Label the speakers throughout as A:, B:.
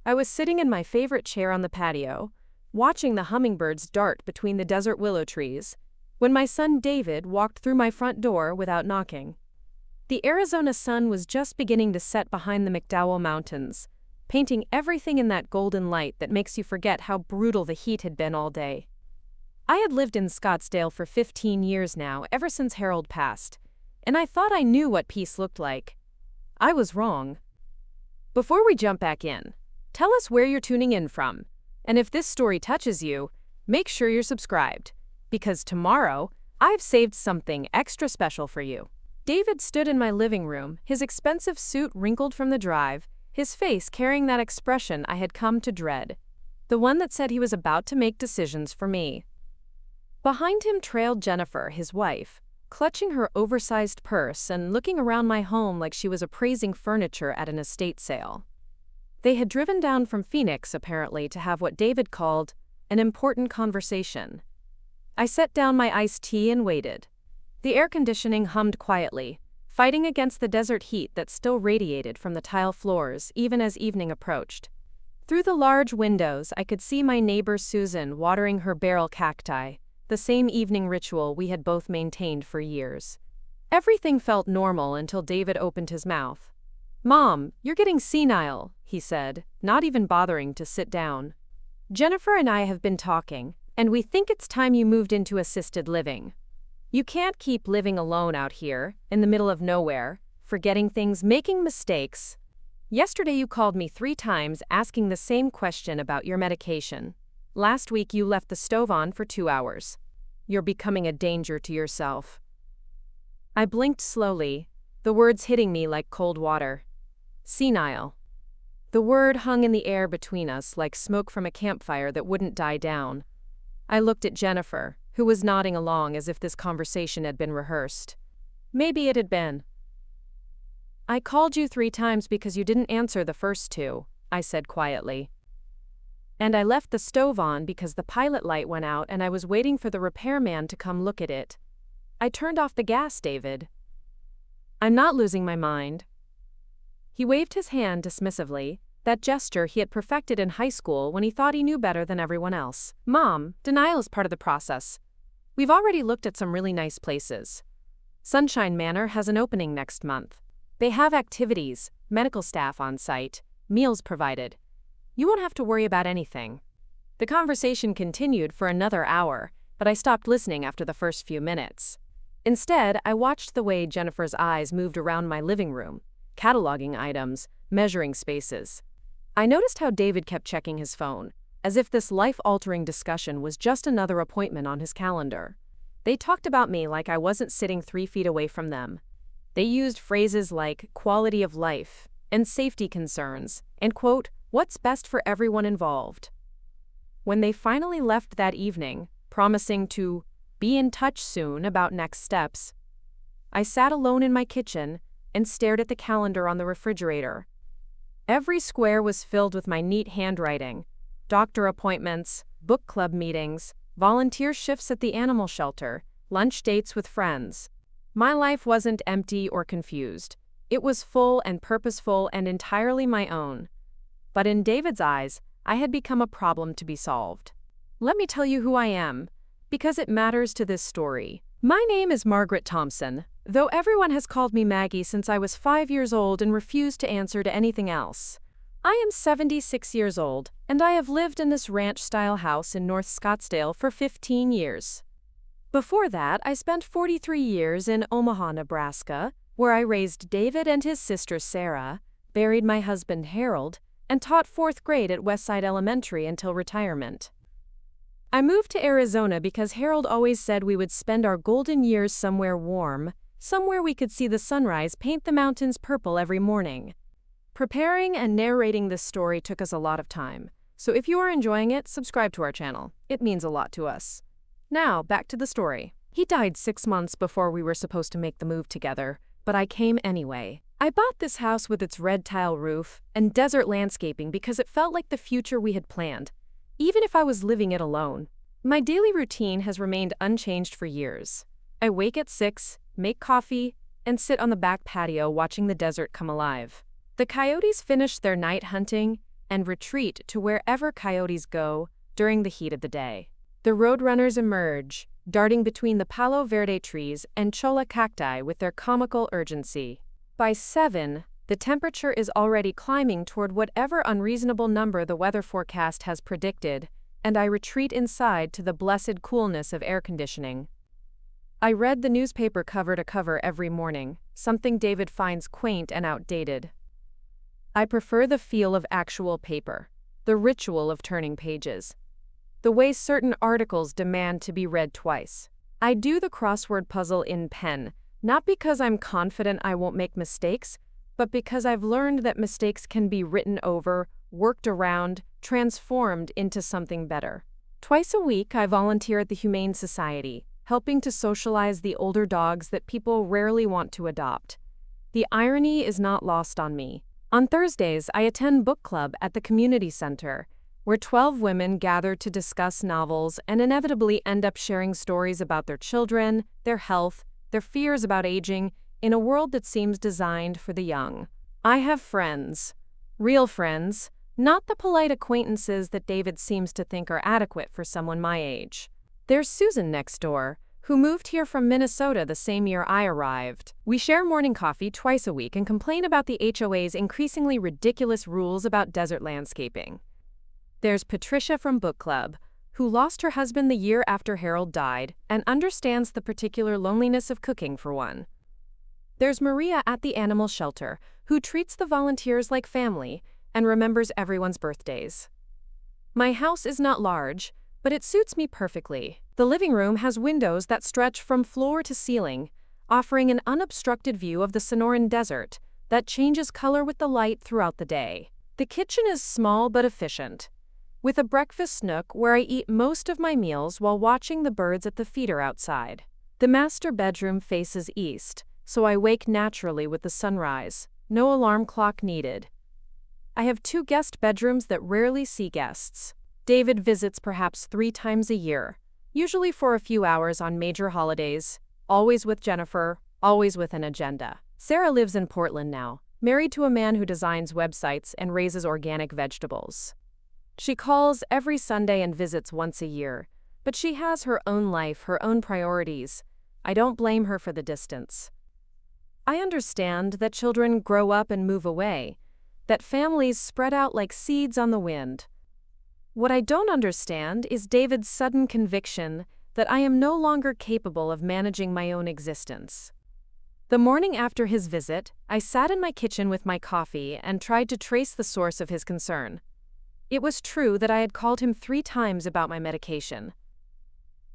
A: I was sitting in my favorite chair on the patio, watching the hummingbirds dart between the desert willow trees, when my son David walked through my front door without knocking. The Arizona sun was just beginning to set behind the McDowell Mountains, painting everything in that golden light that makes you forget how brutal the heat had been all day. I had lived in Scottsdale for 15 years now, ever since Harold passed, and I thought I knew what peace looked like. I was wrong. Before we jump back in, tell us where you're tuning in from, and if this story touches you, make sure you're subscribed, because tomorrow, I've saved something extra special for you. David stood in my living room, his expensive suit wrinkled from the drive, his face carrying that expression I had come to dread, the one that said he was about to make decisions for me. Behind him trailed Jennifer, his wife, clutching her oversized purse and looking around my home like she was appraising furniture at an estate sale. They had driven down from Phoenix, apparently, to have what David called an important conversation. I set down my iced tea and waited. The air conditioning hummed quietly, fighting against the desert heat that still radiated from the tile floors even as evening approached. Through the large windows, I could see my neighbor Susan watering her barrel cacti, the same evening ritual we had both maintained for years. Everything felt normal until David opened his mouth. "Mom, you're getting senile," he said, not even bothering to sit down. "Jennifer and I have been talking, and we think it's time you moved into assisted living. You can't keep living alone out here, in the middle of nowhere, forgetting things, making mistakes. Yesterday you called me 3 times asking the same question about your medication. Last week you left the stove on for 2 hours. You're becoming a danger to yourself." I blinked slowly, the words hitting me like cold water. Senile. The word hung in the air between us like smoke from a campfire that wouldn't die down. I looked at Jennifer, who was nodding along as if this conversation had been rehearsed. Maybe it had been. "I called you 3 times because you didn't answer the first 2, I said quietly. "And I left the stove on because the pilot light went out and I was waiting for the repairman to come look at it. I turned off the gas, David." "I'm not losing my mind." He waved his hand dismissively, that gesture he had perfected in high school when he thought he knew better than everyone else. "Mom, denial is part of the process. We've already looked at some really nice places. Sunshine Manor has an opening next month. They have activities, medical staff on site, meals provided. You won't have to worry about anything." The conversation continued for another hour, but I stopped listening after the first few minutes. Instead, I watched the way Jennifer's eyes moved around my living room, cataloging items, measuring spaces. I noticed how David kept checking his phone, as if this life-altering discussion was just another appointment on his calendar. They talked about me like I wasn't sitting 3 feet away from them. They used phrases like quality of life and safety concerns and, quote, what's best for everyone involved. When they finally left that evening, promising to be in touch soon about next steps, I sat alone in my kitchen and stared at the calendar on the refrigerator. Every square was filled with my neat handwriting: doctor appointments, book club meetings, volunteer shifts at the animal shelter, lunch dates with friends. My life wasn't empty or confused. It was full and purposeful and entirely my own. But in David's eyes, I had become a problem to be solved. Let me tell you who I am, because it matters to this story. My name is Margaret Thompson, though everyone has called me Maggie since I was 5 years old and refused to answer to anything else. I am 76 years old, and I have lived in this ranch-style house in North Scottsdale for 15 years. Before that, I spent 43 years in Omaha, Nebraska, where I raised David and his sister Sarah, buried my husband Harold, and taught 4th grade at Westside Elementary until retirement. I moved to Arizona because Harold always said we would spend our golden years somewhere warm, somewhere we could see the sunrise paint the mountains purple every morning. Preparing and narrating this story took us a lot of time, so if you are enjoying it, subscribe to our channel. It means a lot to us. Now, back to the story. He died 6 months before we were supposed to make the move together, but I came anyway. I bought this house with its red tile roof and desert landscaping because it felt like the future we had planned, even if I was living it alone. My daily routine has remained unchanged for years. I wake at 6, make coffee, and sit on the back patio watching the desert come alive. The coyotes finish their night hunting, and retreat to wherever coyotes go during the heat of the day. The roadrunners emerge, darting between the palo verde trees and cholla cacti with their comical urgency. By 7, the temperature is already climbing toward whatever unreasonable number the weather forecast has predicted, and I retreat inside to the blessed coolness of air conditioning. I read the newspaper cover to cover every morning, something David finds quaint and outdated. I prefer the feel of actual paper, the ritual of turning pages, the way certain articles demand to be read twice. I do the crossword puzzle in pen, not because I'm confident I won't make mistakes, but because I've learned that mistakes can be written over, worked around, transformed into something better. Twice a week, I volunteer at the Humane Society, helping to socialize the older dogs that people rarely want to adopt. The irony is not lost on me. On Thursdays, I attend book club at the community center, where 12 women gather to discuss novels and inevitably end up sharing stories about their children, their health, their fears about aging, in a world that seems designed for the young. I have friends. Real friends, not the polite acquaintances that David seems to think are adequate for someone my age. There's Susan next door, who moved here from Minnesota the same year I arrived. We share morning coffee twice a week and complain about the HOA's increasingly ridiculous rules about desert landscaping. There's Patricia from book club, who lost her husband the year after Harold died and understands the particular loneliness of cooking for one. There's Maria at the animal shelter, who treats the volunteers like family and remembers everyone's birthdays. My house is not large, but it suits me perfectly. The living room has windows that stretch from floor to ceiling, offering an unobstructed view of the Sonoran Desert that changes color with the light throughout the day. The kitchen is small but efficient, with a breakfast nook where I eat most of my meals while watching the birds at the feeder outside. The master bedroom faces east, so I wake naturally with the sunrise. No alarm clock needed. I have 2 guest bedrooms that rarely see guests. David visits perhaps 3 times a year, usually for a few hours on major holidays, always with Jennifer, always with an agenda. Sarah lives in Portland now, married to a man who designs websites and raises organic vegetables. She calls every Sunday and visits once a year, but she has her own life, her own priorities. I don't blame her for the distance. I understand that children grow up and move away, that families spread out like seeds on the wind. What I don't understand is David's sudden conviction that I am no longer capable of managing my own existence. The morning after his visit, I sat in my kitchen with my coffee and tried to trace the source of his concern. It was true that I had called him 3 times about my medication.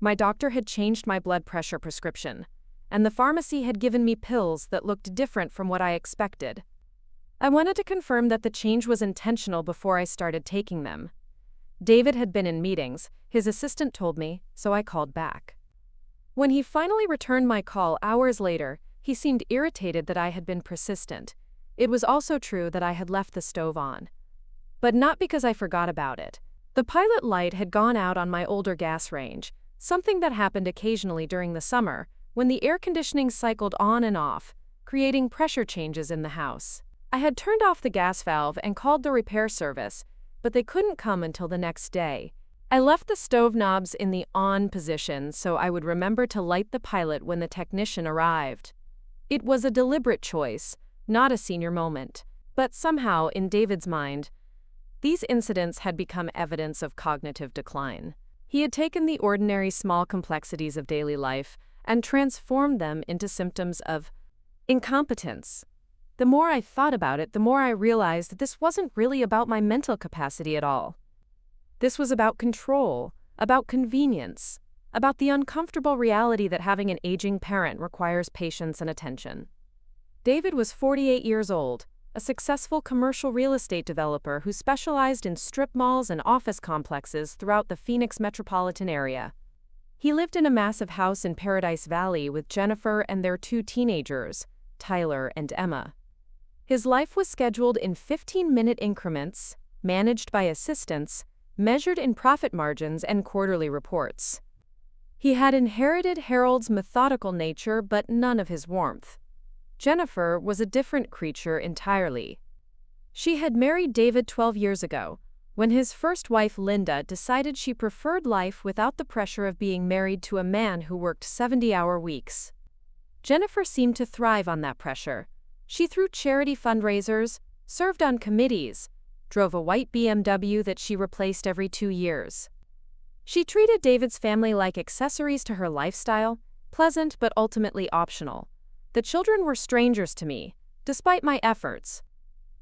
A: My doctor had changed my blood pressure prescription, and the pharmacy had given me pills that looked different from what I expected. I wanted to confirm that the change was intentional before I started taking them. David had been in meetings, his assistant told me, so I called back. When he finally returned my call hours later, he seemed irritated that I had been persistent. It was also true that I had left the stove on. But not because I forgot about it. The pilot light had gone out on my older gas range, something that happened occasionally during the summer, when the air conditioning cycled on and off, creating pressure changes in the house. I had turned off the gas valve and called the repair service, but they couldn't come until the next day. I left the stove knobs in the on position so I would remember to light the pilot when the technician arrived. It was a deliberate choice, not a senior moment. But somehow, in David's mind, these incidents had become evidence of cognitive decline. He had taken the ordinary small complexities of daily life and transformed them into symptoms of incompetence. The more I thought about it, the more I realized this wasn't really about my mental capacity at all. This was about control, about convenience, about the uncomfortable reality that having an aging parent requires patience and attention. David was 48 years old, a successful commercial real estate developer who specialized in strip malls and office complexes throughout the Phoenix metropolitan area. He lived in a massive house in Paradise Valley with Jennifer and their 2 teenagers, Tyler and Emma. His life was scheduled in 15-minute increments, managed by assistants, measured in profit margins and quarterly reports. He had inherited Harold's methodical nature, but none of his warmth. Jennifer was a different creature entirely. She had married David 12 years ago, when his first wife Linda decided she preferred life without the pressure of being married to a man who worked 70-hour weeks. Jennifer seemed to thrive on that pressure. She threw charity fundraisers, served on committees, drove a white BMW that she replaced every 2 years. She treated David's family like accessories to her lifestyle, pleasant but ultimately optional. The children were strangers to me, despite my efforts.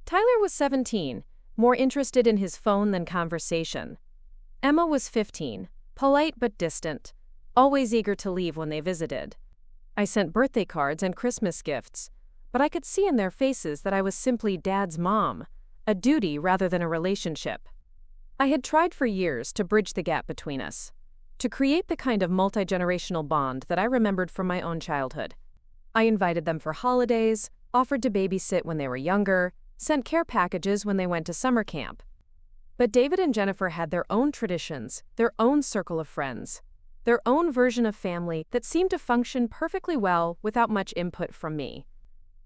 A: Tyler was 17, more interested in his phone than conversation. Emma was 15, polite but distant, always eager to leave when they visited. I sent birthday cards and Christmas gifts, but I could see in their faces that I was simply Dad's mom, a duty rather than a relationship. I had tried for years to bridge the gap between us, to create the kind of multi-generational bond that I remembered from my own childhood. I invited them for holidays, offered to babysit when they were younger, sent care packages when they went to summer camp. But David and Jennifer had their own traditions, their own circle of friends, their own version of family that seemed to function perfectly well without much input from me.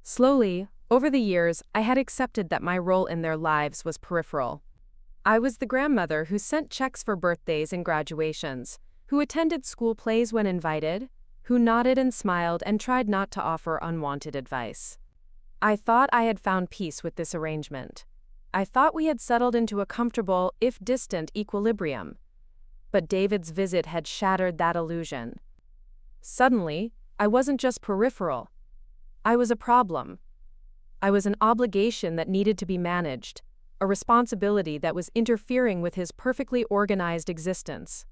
A: Slowly, over the years, I had accepted that my role in their lives was peripheral. I was the grandmother who sent checks for birthdays and graduations, who attended school plays when invited, who nodded and smiled and tried not to offer unwanted advice. I thought I had found peace with this arrangement. I thought we had settled into a comfortable, if distant, equilibrium. But David's visit had shattered that illusion. Suddenly, I wasn't just peripheral. I was a problem. I was an obligation that needed to be managed, a responsibility that was interfering with his perfectly organized existence.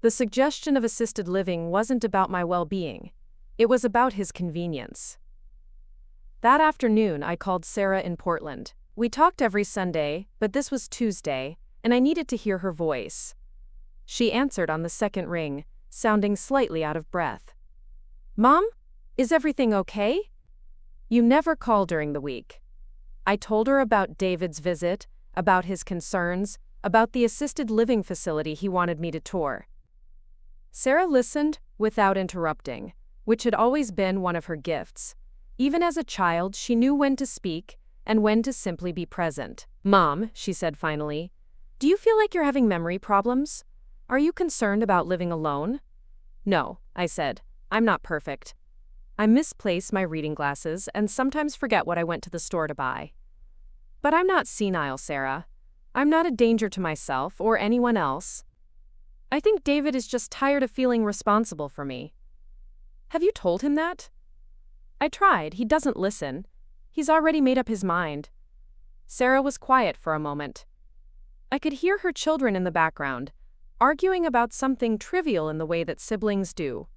A: The suggestion of assisted living wasn't about my well-being. It was about his convenience. That afternoon, I called Sarah in Portland. We talked every Sunday, but this was Tuesday, and I needed to hear her voice. She answered on the second ring, sounding slightly out of breath. "Mom, is everything okay?" "You never call during the week." I told her about David's visit, about his concerns, about the assisted living facility he wanted me to tour. Sarah listened without interrupting, which had always been one of her gifts. Even as a child, she knew when to speak and when to simply be present. "Mom," she said finally, "do you feel like you're having memory problems? Are you concerned about living alone?" "No," I said. "I'm not perfect. I misplace my reading glasses and sometimes forget what I went to the store to buy. But I'm not senile, Sarah. I'm not a danger to myself or anyone else. I think David is just tired of feeling responsible for me." "Have you told him that?" "I tried. He doesn't listen. He's already made up his mind." Sarah was quiet for a moment. I could hear her children in the background, arguing about something trivial in the way that siblings do.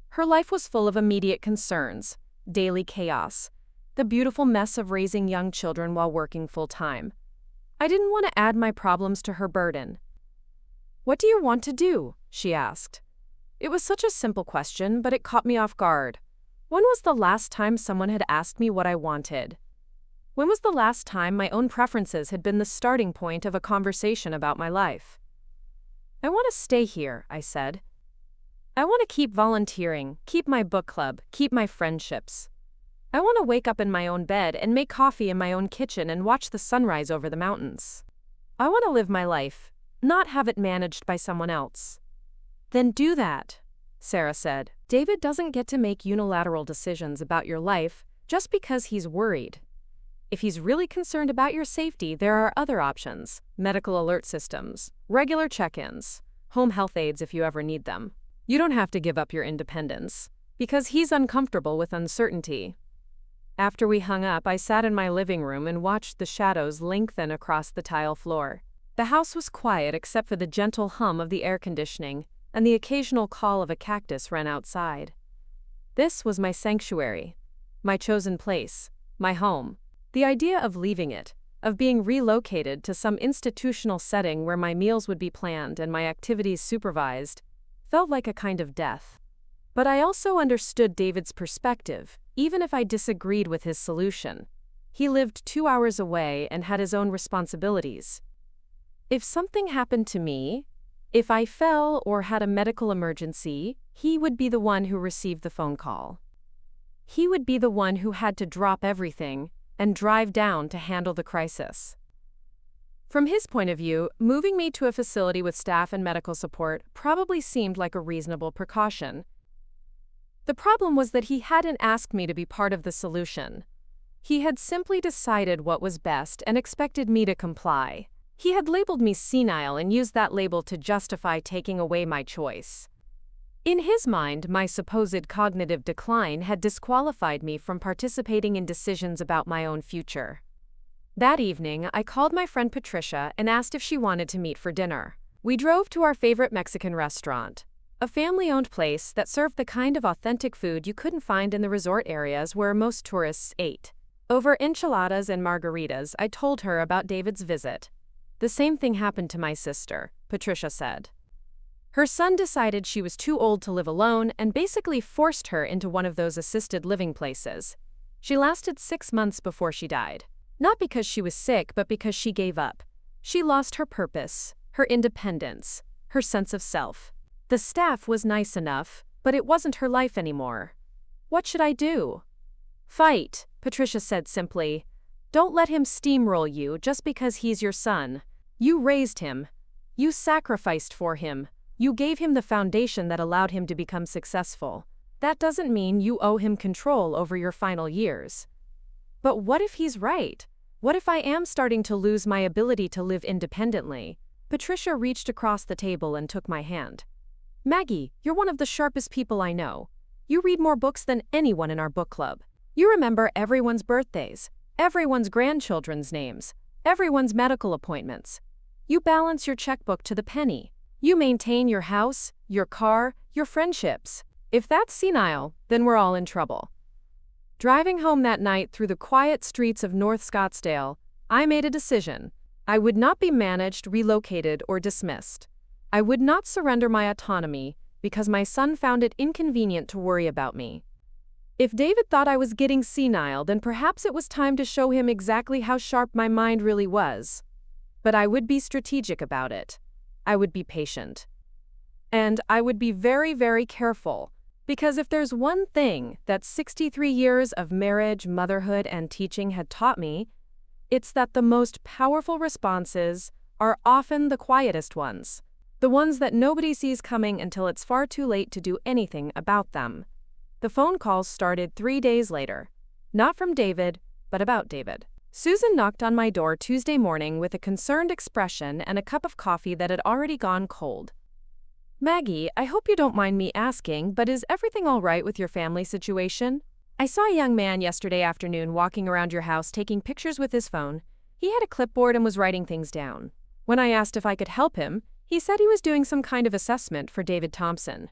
A: Her life was full of immediate concerns, daily chaos, the beautiful mess of raising young children while working full-time. I didn't want to add my problems to her burden. "What do you want to do?" she asked. It was such a simple question, but it caught me off guard. When was the last time someone had asked me what I wanted? When was the last time my own preferences had been the starting point of a conversation about my life? "I want to stay here," I said. "I want to keep volunteering, keep my book club, keep my friendships. I want to wake up in my own bed and make coffee in my own kitchen and watch the sunrise over the mountains. I want to live my life, not have it managed by someone else." "Then do that," Sarah said. "David doesn't get to make unilateral decisions about your life just because he's worried. If he's really concerned about your safety, there are other options: medical alert systems, regular check-ins, home health aides if you ever need them. You don't have to give up your independence, because he's uncomfortable with uncertainty." After we hung up, I sat in my living room and watched the shadows lengthen across the tile floor. The house was quiet except for the gentle hum of the air conditioning and the occasional call of a cactus wren outside. This was my sanctuary, my chosen place, my home. The idea of leaving it, of being relocated to some institutional setting where my meals would be planned and my activities supervised, felt like a kind of death. But I also understood David's perspective, even if I disagreed with his solution. He lived 2 hours away and had his own responsibilities. If something happened to me, if I fell or had a medical emergency, he would be the one who received the phone call. He would be the one who had to drop everything and drive down to handle the crisis. From his point of view, moving me to a facility with staff and medical support probably seemed like a reasonable precaution. The problem was that he hadn't asked me to be part of the solution. He had simply decided what was best and expected me to comply. He had labeled me senile and used that label to justify taking away my choice. In his mind, my supposed cognitive decline had disqualified me from participating in decisions about my own future. That evening, I called my friend Patricia and asked if she wanted to meet for dinner. We drove to our favorite Mexican restaurant, a family-owned place that served the kind of authentic food you couldn't find in the resort areas where most tourists ate. Over enchiladas and margaritas, I told her about David's visit. The same thing happened to my sister, Patricia said. Her son decided she was too old to live alone and basically forced her into one of those assisted living places. She lasted 6 months before she died. Not because she was sick, but because she gave up. She lost her purpose, her independence, her sense of self. The staff was nice enough, but it wasn't her life anymore. What should I do? Fight, Patricia said simply. Don't let him steamroll you just because he's your son. You raised him. You sacrificed for him. You gave him the foundation that allowed him to become successful. That doesn't mean you owe him control over your final years. But what if he's right? What if I am starting to lose my ability to live independently? Patricia reached across the table and took my hand. Maggie, you're one of the sharpest people I know. You read more books than anyone in our book club. You remember everyone's birthdays, everyone's grandchildren's names, everyone's medical appointments. You balance your checkbook to the penny. You maintain your house, your car, your friendships. If that's senile, then we're all in trouble. Driving home that night through the quiet streets of North Scottsdale, I made a decision. I would not be managed, relocated, or dismissed. I would not surrender my autonomy because my son found it inconvenient to worry about me. If David thought I was getting senile, then perhaps it was time to show him exactly how sharp my mind really was. But I would be strategic about it. I would be patient. And I would be very, very careful. Because if there's one thing that 63 years of marriage, motherhood, and teaching had taught me, it's that the most powerful responses are often the quietest ones. The ones that nobody sees coming until it's far too late to do anything about them. The phone calls started 3 days later. Not from David, but about David. Susan knocked on my door Tuesday morning with a concerned expression and a cup of coffee that had already gone cold. Maggie, I hope you don't mind me asking, but is everything all right with your family situation? I saw a young man yesterday afternoon walking around your house taking pictures with his phone. He had a clipboard and was writing things down. When I asked if I could help him, he said he was doing some kind of assessment for David Thompson.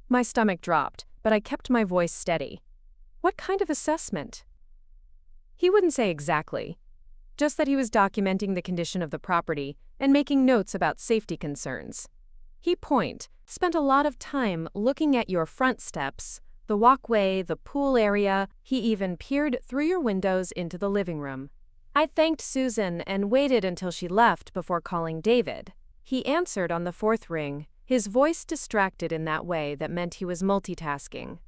A: My stomach dropped, but I kept my voice steady. What kind of assessment? He wouldn't say exactly. Just that he was documenting the condition of the property and making notes about safety concerns. He spent a lot of time looking at your front steps, the walkway, the pool area. He even peered through your windows into the living room. I thanked Susan and waited until she left before calling David. He answered on the 4th ring, his voice distracted in that way that meant he was multitasking.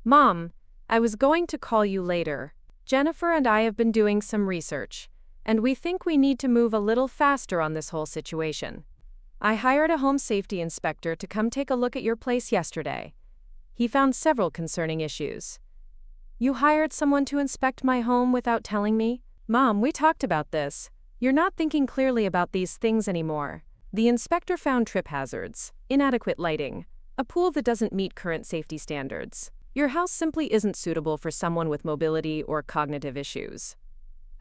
A: Mom, I was going to call you later. Jennifer and I have been doing some research, and we think we need to move a little faster on this whole situation. I hired a home safety inspector to come take a look at your place yesterday. He found several concerning issues. You hired someone to inspect my home without telling me? Mom, we talked about this. You're not thinking clearly about these things anymore. The inspector found trip hazards, inadequate lighting, a pool that doesn't meet current safety standards. Your house simply isn't suitable for someone with mobility or cognitive issues.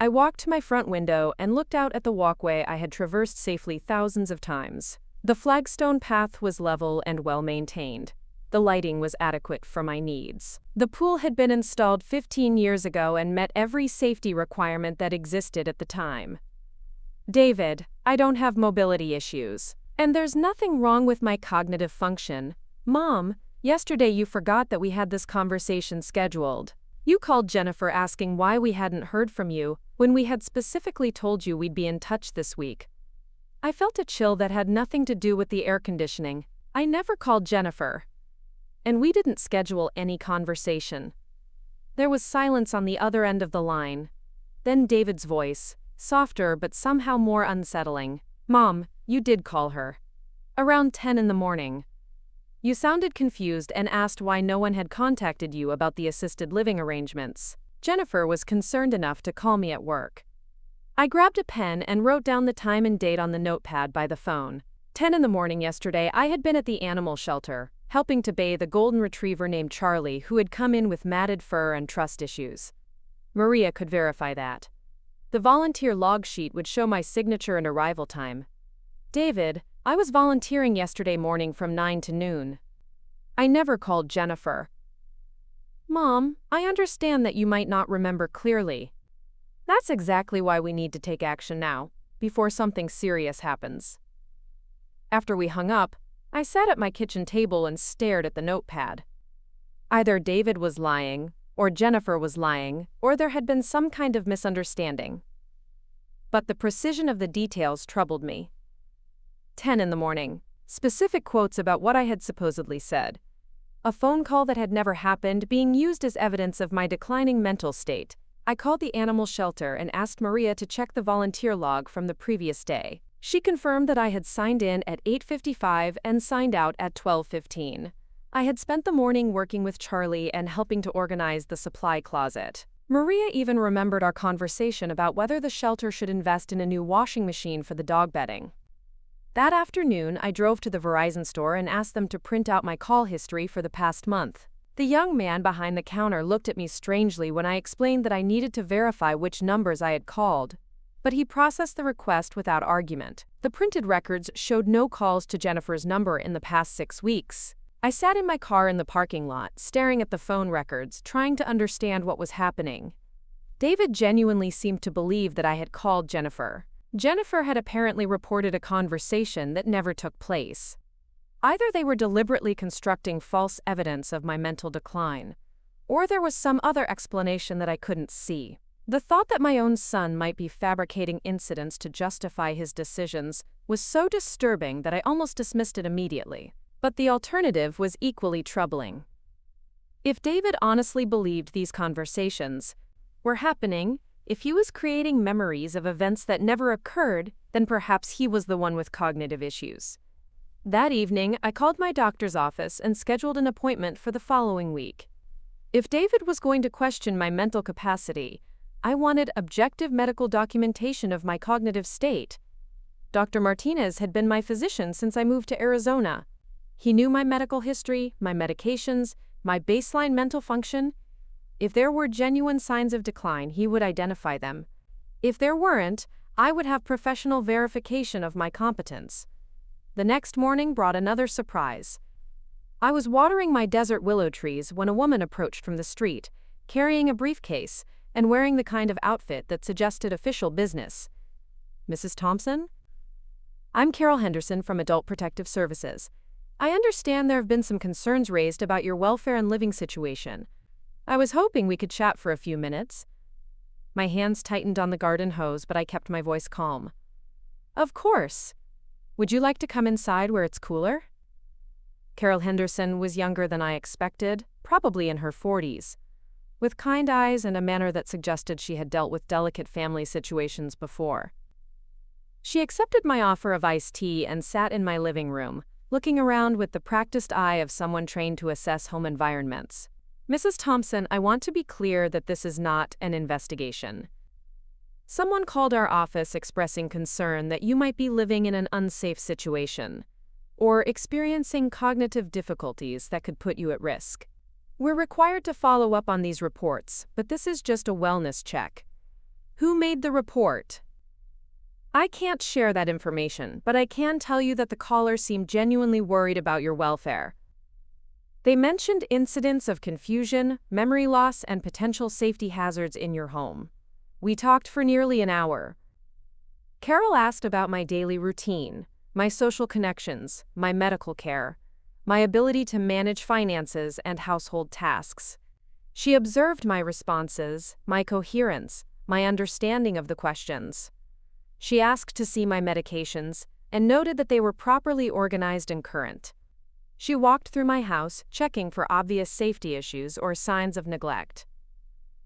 A: I walked to my front window and looked out at the walkway I had traversed safely thousands of times. The flagstone path was level and well-maintained. The lighting was adequate for my needs. The pool had been installed 15 years ago and met every safety requirement that existed at the time. David, I don't have mobility issues. And there's nothing wrong with my cognitive function. Mom, yesterday you forgot that we had this conversation scheduled. You called Jennifer asking why we hadn't heard from you, when we had specifically told you we'd be in touch this week. I felt a chill that had nothing to do with the air conditioning. I never called Jennifer. And we didn't schedule any conversation. There was silence on the other end of the line. Then David's voice, softer but somehow more unsettling. "Mom, you did call her. Around 10 in the morning. You sounded confused and asked why no one had contacted you about the assisted living arrangements. Jennifer was concerned enough to call me at work." I grabbed a pen and wrote down the time and date on the notepad by the phone. 10 in the morning yesterday, I had been at the animal shelter, helping to bathe a golden retriever named Charlie who had come in with matted fur and trust issues. Maria could verify that. The volunteer log sheet would show my signature and arrival time. "David, I was volunteering yesterday morning from 9 to noon. I never called Jennifer." "Mom, I understand that you might not remember clearly. That's exactly why we need to take action now, before something serious happens." After we hung up, I sat at my kitchen table and stared at the notepad. Either David was lying, or Jennifer was lying, or there had been some kind of misunderstanding. But the precision of the details troubled me. 10 in the morning. Specific quotes about what I had supposedly said. A phone call that had never happened being used as evidence of my declining mental state. I called the animal shelter and asked Maria to check the volunteer log from the previous day. She confirmed that I had signed in at 8:55 and signed out at 12:15. I had spent the morning working with Charlie and helping to organize the supply closet. Maria even remembered our conversation about whether the shelter should invest in a new washing machine for the dog bedding. That afternoon, I drove to the Verizon store and asked them to print out my call history for the past month. The young man behind the counter looked at me strangely when I explained that I needed to verify which numbers I had called, but he processed the request without argument. The printed records showed no calls to Jennifer's number in the past 6 weeks. I sat in my car in the parking lot, staring at the phone records, trying to understand what was happening. David genuinely seemed to believe that I had called Jennifer. Jennifer had apparently reported a conversation that never took place. Either they were deliberately constructing false evidence of my mental decline, or there was some other explanation that I couldn't see. The thought that my own son might be fabricating incidents to justify his decisions was so disturbing that I almost dismissed it immediately. But the alternative was equally troubling. If David honestly believed these conversations were happening, if he was creating memories of events that never occurred, then perhaps he was the one with cognitive issues. That evening, I called my doctor's office and scheduled an appointment for the following week. If David was going to question my mental capacity, I wanted objective medical documentation of my cognitive state. Dr. Martinez had been my physician since I moved to Arizona. He knew my medical history, my medications, my baseline mental function. If there were genuine signs of decline, he would identify them. If there weren't, I would have professional verification of my competence. The next morning brought another surprise. I was watering my desert willow trees when a woman approached from the street, carrying a briefcase and wearing the kind of outfit that suggested official business. "Mrs. Thompson?" "I'm Carol Henderson from Adult Protective Services. I understand there have been some concerns raised about your welfare and living situation. I was hoping we could chat for a few minutes." My hands tightened on the garden hose, but I kept my voice calm. "Of course. Would you like to come inside where it's cooler?" Carol Henderson was younger than I expected, probably in her 40s, with kind eyes and a manner that suggested she had dealt with delicate family situations before. She accepted my offer of iced tea and sat in my living room, looking around with the practiced eye of someone trained to assess home environments. "Mrs. Thompson, I want to be clear that this is not an investigation. Someone called our office expressing concern that you might be living in an unsafe situation or experiencing cognitive difficulties that could put you at risk. We're required to follow up on these reports, but this is just a wellness check." "Who made the report?" "I can't share that information, but I can tell you that the caller seemed genuinely worried about your welfare. They mentioned incidents of confusion, memory loss, and potential safety hazards in your home. We talked for nearly an hour. Carol asked about my daily routine, my social connections, my medical care, my ability to manage finances and household tasks. She observed my responses, my coherence, my understanding of the questions. She asked to see my medications and noted that they were properly organized and current. She walked through my house, checking for obvious safety issues or signs of neglect."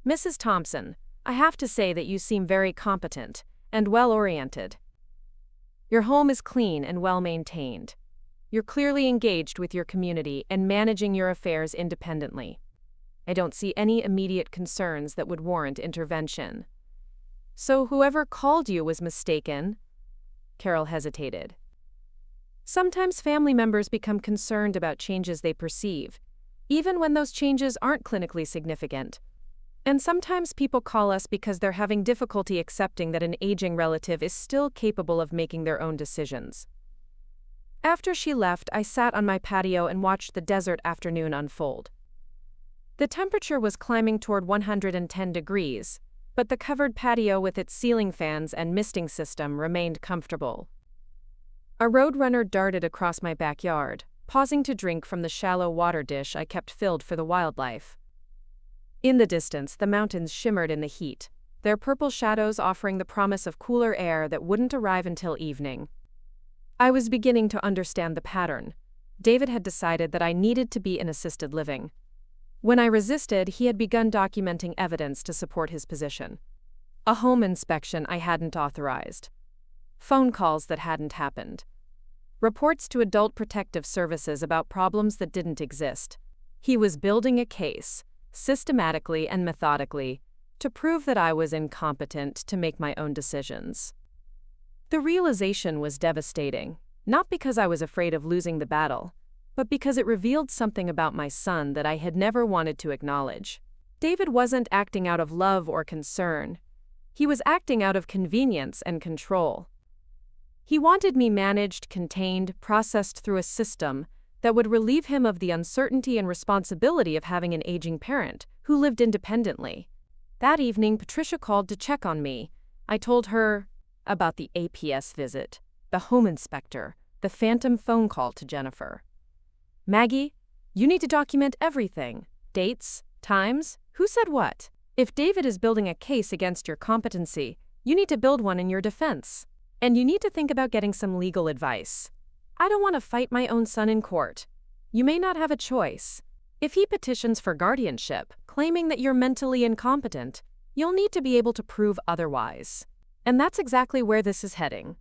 A: "Mrs. Thompson, I have to say that you seem very competent and well-oriented. Your home is clean and well-maintained. You're clearly engaged with your community and managing your affairs independently. I don't see any immediate concerns that would warrant intervention. So whoever called you was mistaken? Carol hesitated. Sometimes family members become concerned about changes they perceive, even when those changes aren't clinically significant. And sometimes people call us because they're having difficulty accepting that an aging relative is still capable of making their own decisions. After she left, I sat on my patio and watched the desert afternoon unfold. The temperature was climbing toward 110 degrees, but the covered patio with its ceiling fans and misting system remained comfortable. A roadrunner darted across my backyard, pausing to drink from the shallow water dish I kept filled for the wildlife. In the distance, the mountains shimmered in the heat, their purple shadows offering the promise of cooler air that wouldn't arrive until evening. I was beginning to understand the pattern. David had decided that I needed to be in assisted living. When I resisted, he had begun documenting evidence to support his position. A home inspection I hadn't authorized. Phone calls that hadn't happened. Reports to Adult Protective Services about problems that didn't exist. He was building a case, systematically and methodically, to prove that I was incompetent to make my own decisions. The realization was devastating, not because I was afraid of losing the battle, but because it revealed something about my son that I had never wanted to acknowledge. David wasn't acting out of love or concern. He was acting out of convenience and control. He wanted me managed, contained, processed through a system that would relieve him of the uncertainty and responsibility of having an aging parent who lived independently. That evening, Patricia called to check on me. I told her about the APS visit, the home inspector, the phantom phone call to Jennifer. Maggie, you need to document everything. Dates, times, who said what. If David is building a case against your competency, you need to build one in your defense. And you need to think about getting some legal advice. I don't want to fight my own son in court. You may not have a choice. If he petitions for guardianship, claiming that you're mentally incompetent, you'll need to be able to prove otherwise. And that's exactly where this is heading.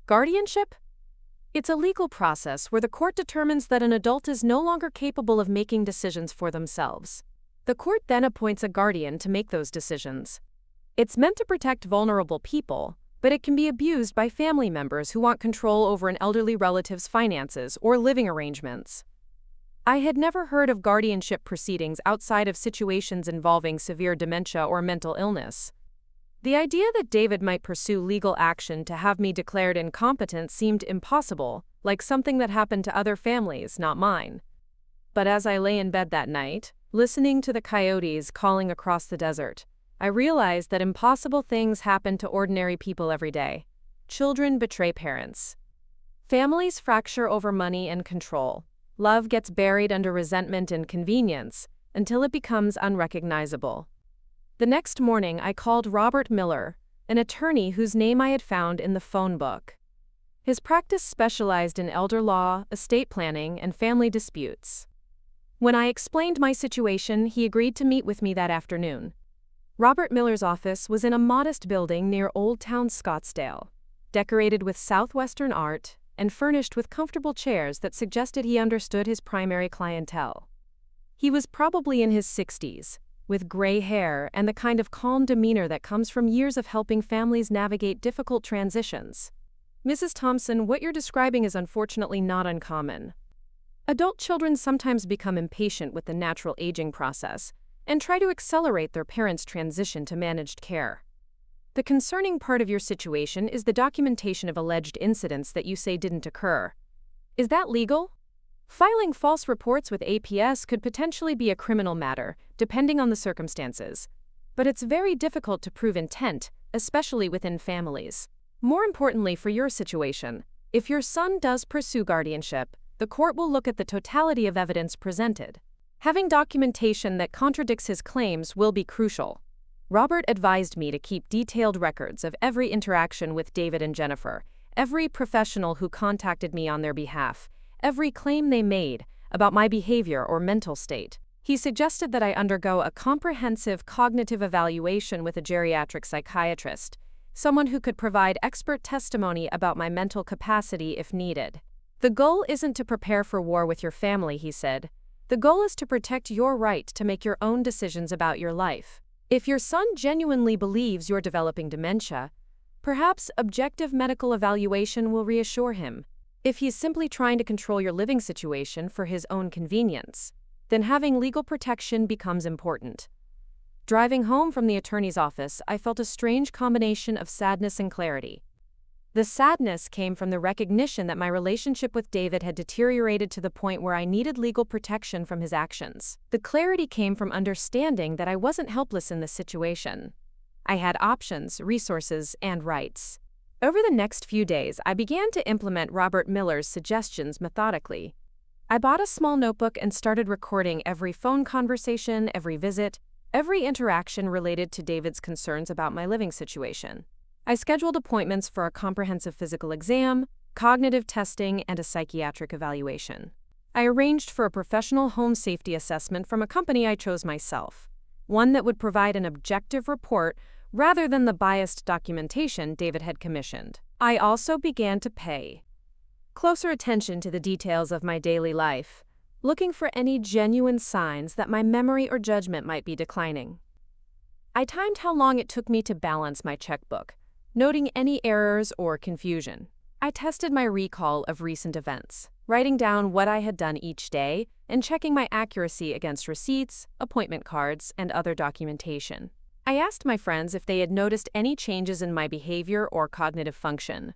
A: Guardianship? It's a legal process where the court determines that an adult is no longer capable of making decisions for themselves. The court then appoints a guardian to make those decisions. It's meant to protect vulnerable people, but it can be abused by family members who want control over an elderly relative's finances or living arrangements. I had never heard of guardianship proceedings outside of situations involving severe dementia or mental illness. The idea that David might pursue legal action to have me declared incompetent seemed impossible, like something that happened to other families, not mine. But as I lay in bed that night, listening to the coyotes calling across the desert, I realized that impossible things happen to ordinary people every day. Children betray parents. Families fracture over money and control. Love gets buried under resentment and convenience until it becomes unrecognizable. The next morning, I called Robert Miller, an attorney whose name I had found in the phone book. His practice specialized in elder law, estate planning, and family disputes. When I explained my situation, he agreed to meet with me that afternoon. Robert Miller's office was in a modest building near Old Town Scottsdale, decorated with southwestern art and furnished with comfortable chairs that suggested he understood his primary clientele. He was probably in his 60s, with gray hair and the kind of calm demeanor that comes from years of helping families navigate difficult transitions. Mrs. Thompson, what you're describing is unfortunately not uncommon. Adult children sometimes become impatient with the natural aging process and try to accelerate their parents' transition to managed care. The concerning part of your situation is the documentation of alleged incidents that you say didn't occur. Is that legal? Filing false reports with APS could potentially be a criminal matter, depending on the circumstances. But it's very difficult to prove intent, especially within families. More importantly for your situation, if your son does pursue guardianship, the court will look at the totality of evidence presented. Having documentation that contradicts his claims will be crucial. Robert advised me to keep detailed records of every interaction with David and Jennifer, every professional who contacted me on their behalf, every claim they made about my behavior or mental state. He suggested that I undergo a comprehensive cognitive evaluation with a geriatric psychiatrist, someone who could provide expert testimony about my mental capacity if needed. The goal isn't to prepare for war with your family, he said. The goal is to protect your right to make your own decisions about your life. If your son genuinely believes you're developing dementia, perhaps objective medical evaluation will reassure him. If he's simply trying to control your living situation for his own convenience, then having legal protection becomes important. Driving home from the attorney's office, I felt a strange combination of sadness and clarity. The sadness came from the recognition that my relationship with David had deteriorated to the point where I needed legal protection from his actions. The clarity came from understanding that I wasn't helpless in this situation. I had options, resources, and rights. Over the next few days, I began to implement Robert Miller's suggestions methodically. I bought a small notebook and started recording every phone conversation, every visit, every interaction related to David's concerns about my living situation. I scheduled appointments for a comprehensive physical exam, cognitive testing, and a psychiatric evaluation. I arranged for a professional home safety assessment from a company I chose myself, one that would provide an objective report rather than the biased documentation David had commissioned. I also began to pay closer attention to the details of my daily life, looking for any genuine signs that my memory or judgment might be declining. I timed how long it took me to balance my checkbook, noting any errors or confusion. I tested my recall of recent events, writing down what I had done each day and checking my accuracy against receipts, appointment cards, and other documentation. I asked my friends if they had noticed any changes in my behavior or cognitive function.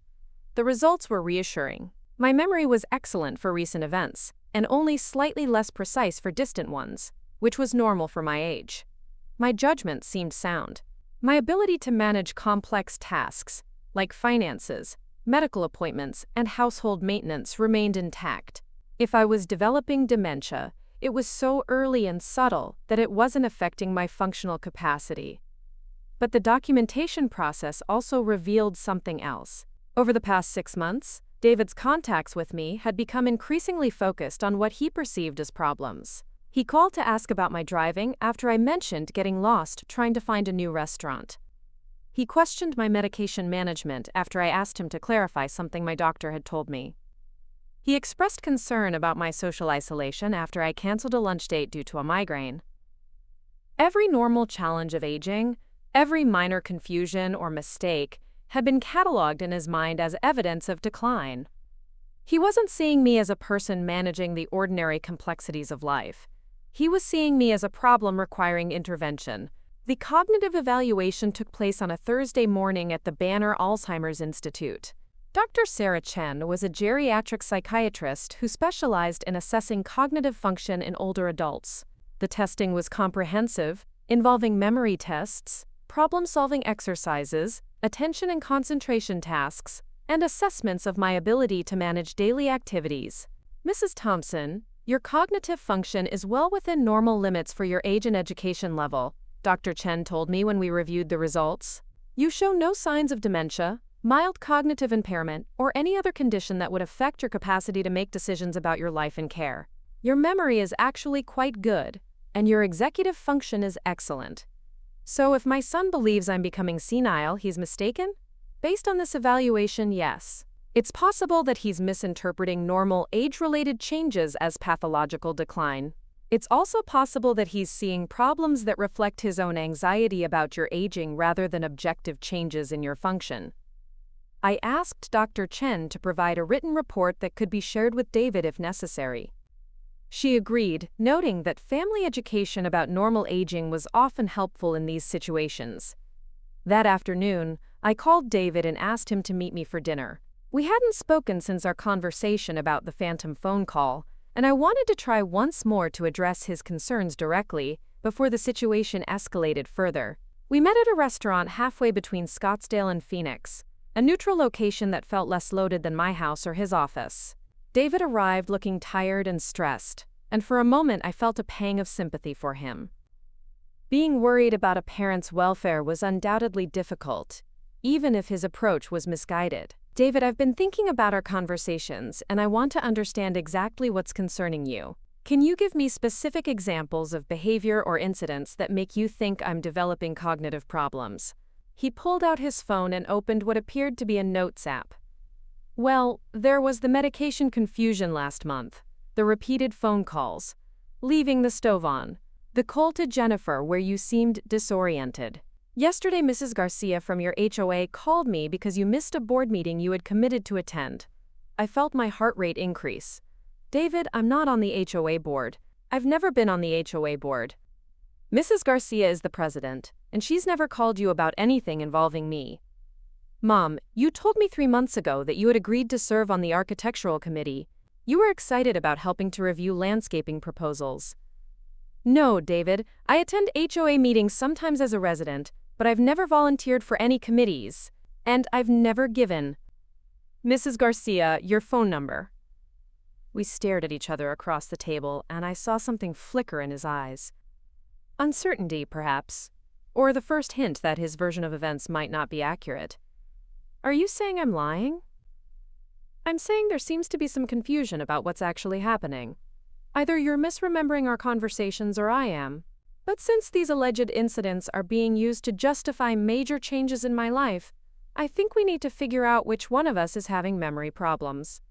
A: The results were reassuring. My memory was excellent for recent events, and only slightly less precise for distant ones, which was normal for my age. My judgment seemed sound. My ability to manage complex tasks, like finances, medical appointments, and household maintenance, remained intact. If I was developing dementia, it was so early and subtle that it wasn't affecting my functional capacity. But the documentation process also revealed something else. Over the past 6 months, David's contacts with me had become increasingly focused on what he perceived as problems. He called to ask about my driving after I mentioned getting lost trying to find a new restaurant. He questioned my medication management after I asked him to clarify something my doctor had told me. He expressed concern about my social isolation after I canceled a lunch date due to a migraine. Every normal challenge of aging, every minor confusion or mistake, had been cataloged in his mind as evidence of decline. He wasn't seeing me as a person managing the ordinary complexities of life. He was seeing me as a problem requiring intervention. The cognitive evaluation took place on a Thursday morning at the Banner Alzheimer's Institute. Dr. Sarah Chen was a geriatric psychiatrist who specialized in assessing cognitive function in older adults. The testing was comprehensive, involving memory tests, problem-solving exercises, attention and concentration tasks, and assessments of my ability to manage daily activities. Mrs. Thompson, your cognitive function is well within normal limits for your age and education level, Dr. Chen told me when we reviewed the results. You show no signs of dementia, mild cognitive impairment, or any other condition that would affect your capacity to make decisions about your life and care. Your memory is actually quite good, and your executive function is excellent. So if my son believes I'm becoming senile, he's mistaken? Based on this evaluation, yes. It's possible that he's misinterpreting normal age-related changes as pathological decline. It's also possible that he's seeing problems that reflect his own anxiety about your aging rather than objective changes in your function. I asked Dr. Chen to provide a written report that could be shared with David if necessary. She agreed, noting that family education about normal aging was often helpful in these situations. That afternoon, I called David and asked him to meet me for dinner. We hadn't spoken since our conversation about the phantom phone call, and I wanted to try once more to address his concerns directly before the situation escalated further. We met at a restaurant halfway between Scottsdale and Phoenix, a neutral location that felt less loaded than my house or his office. David arrived looking tired and stressed, and for a moment I felt a pang of sympathy for him. Being worried about a parent's welfare was undoubtedly difficult, even if his approach was misguided. David, I've been thinking about our conversations, and I want to understand exactly what's concerning you. Can you give me specific examples of behavior or incidents that make you think I'm developing cognitive problems? He pulled out his phone and opened what appeared to be a notes app. Well, there was the medication confusion last month, the repeated phone calls, leaving the stove on, the call to Jennifer where you seemed disoriented. Yesterday, Mrs. Garcia from your HOA called me because you missed a board meeting you had committed to attend. I felt my heart rate increase. David, I'm not on the HOA board. I've never been on the HOA board. Mrs. Garcia is the president, and she's never called you about anything involving me. Mom, you told me 3 months ago that you had agreed to serve on the architectural committee. You were excited about helping to review landscaping proposals. No, David, I attend HOA meetings sometimes as a resident, but I've never volunteered for any committees, and I've never given Mrs. Garcia your phone number. We stared at each other across the table, and I saw something flicker in his eyes. Uncertainty, perhaps, or the first hint that his version of events might not be accurate. Are you saying I'm lying? I'm saying there seems to be some confusion about what's actually happening. Either you're misremembering our conversations or I am. But since these alleged incidents are being used to justify major changes in my life, I think we need to figure out which one of us is having memory problems.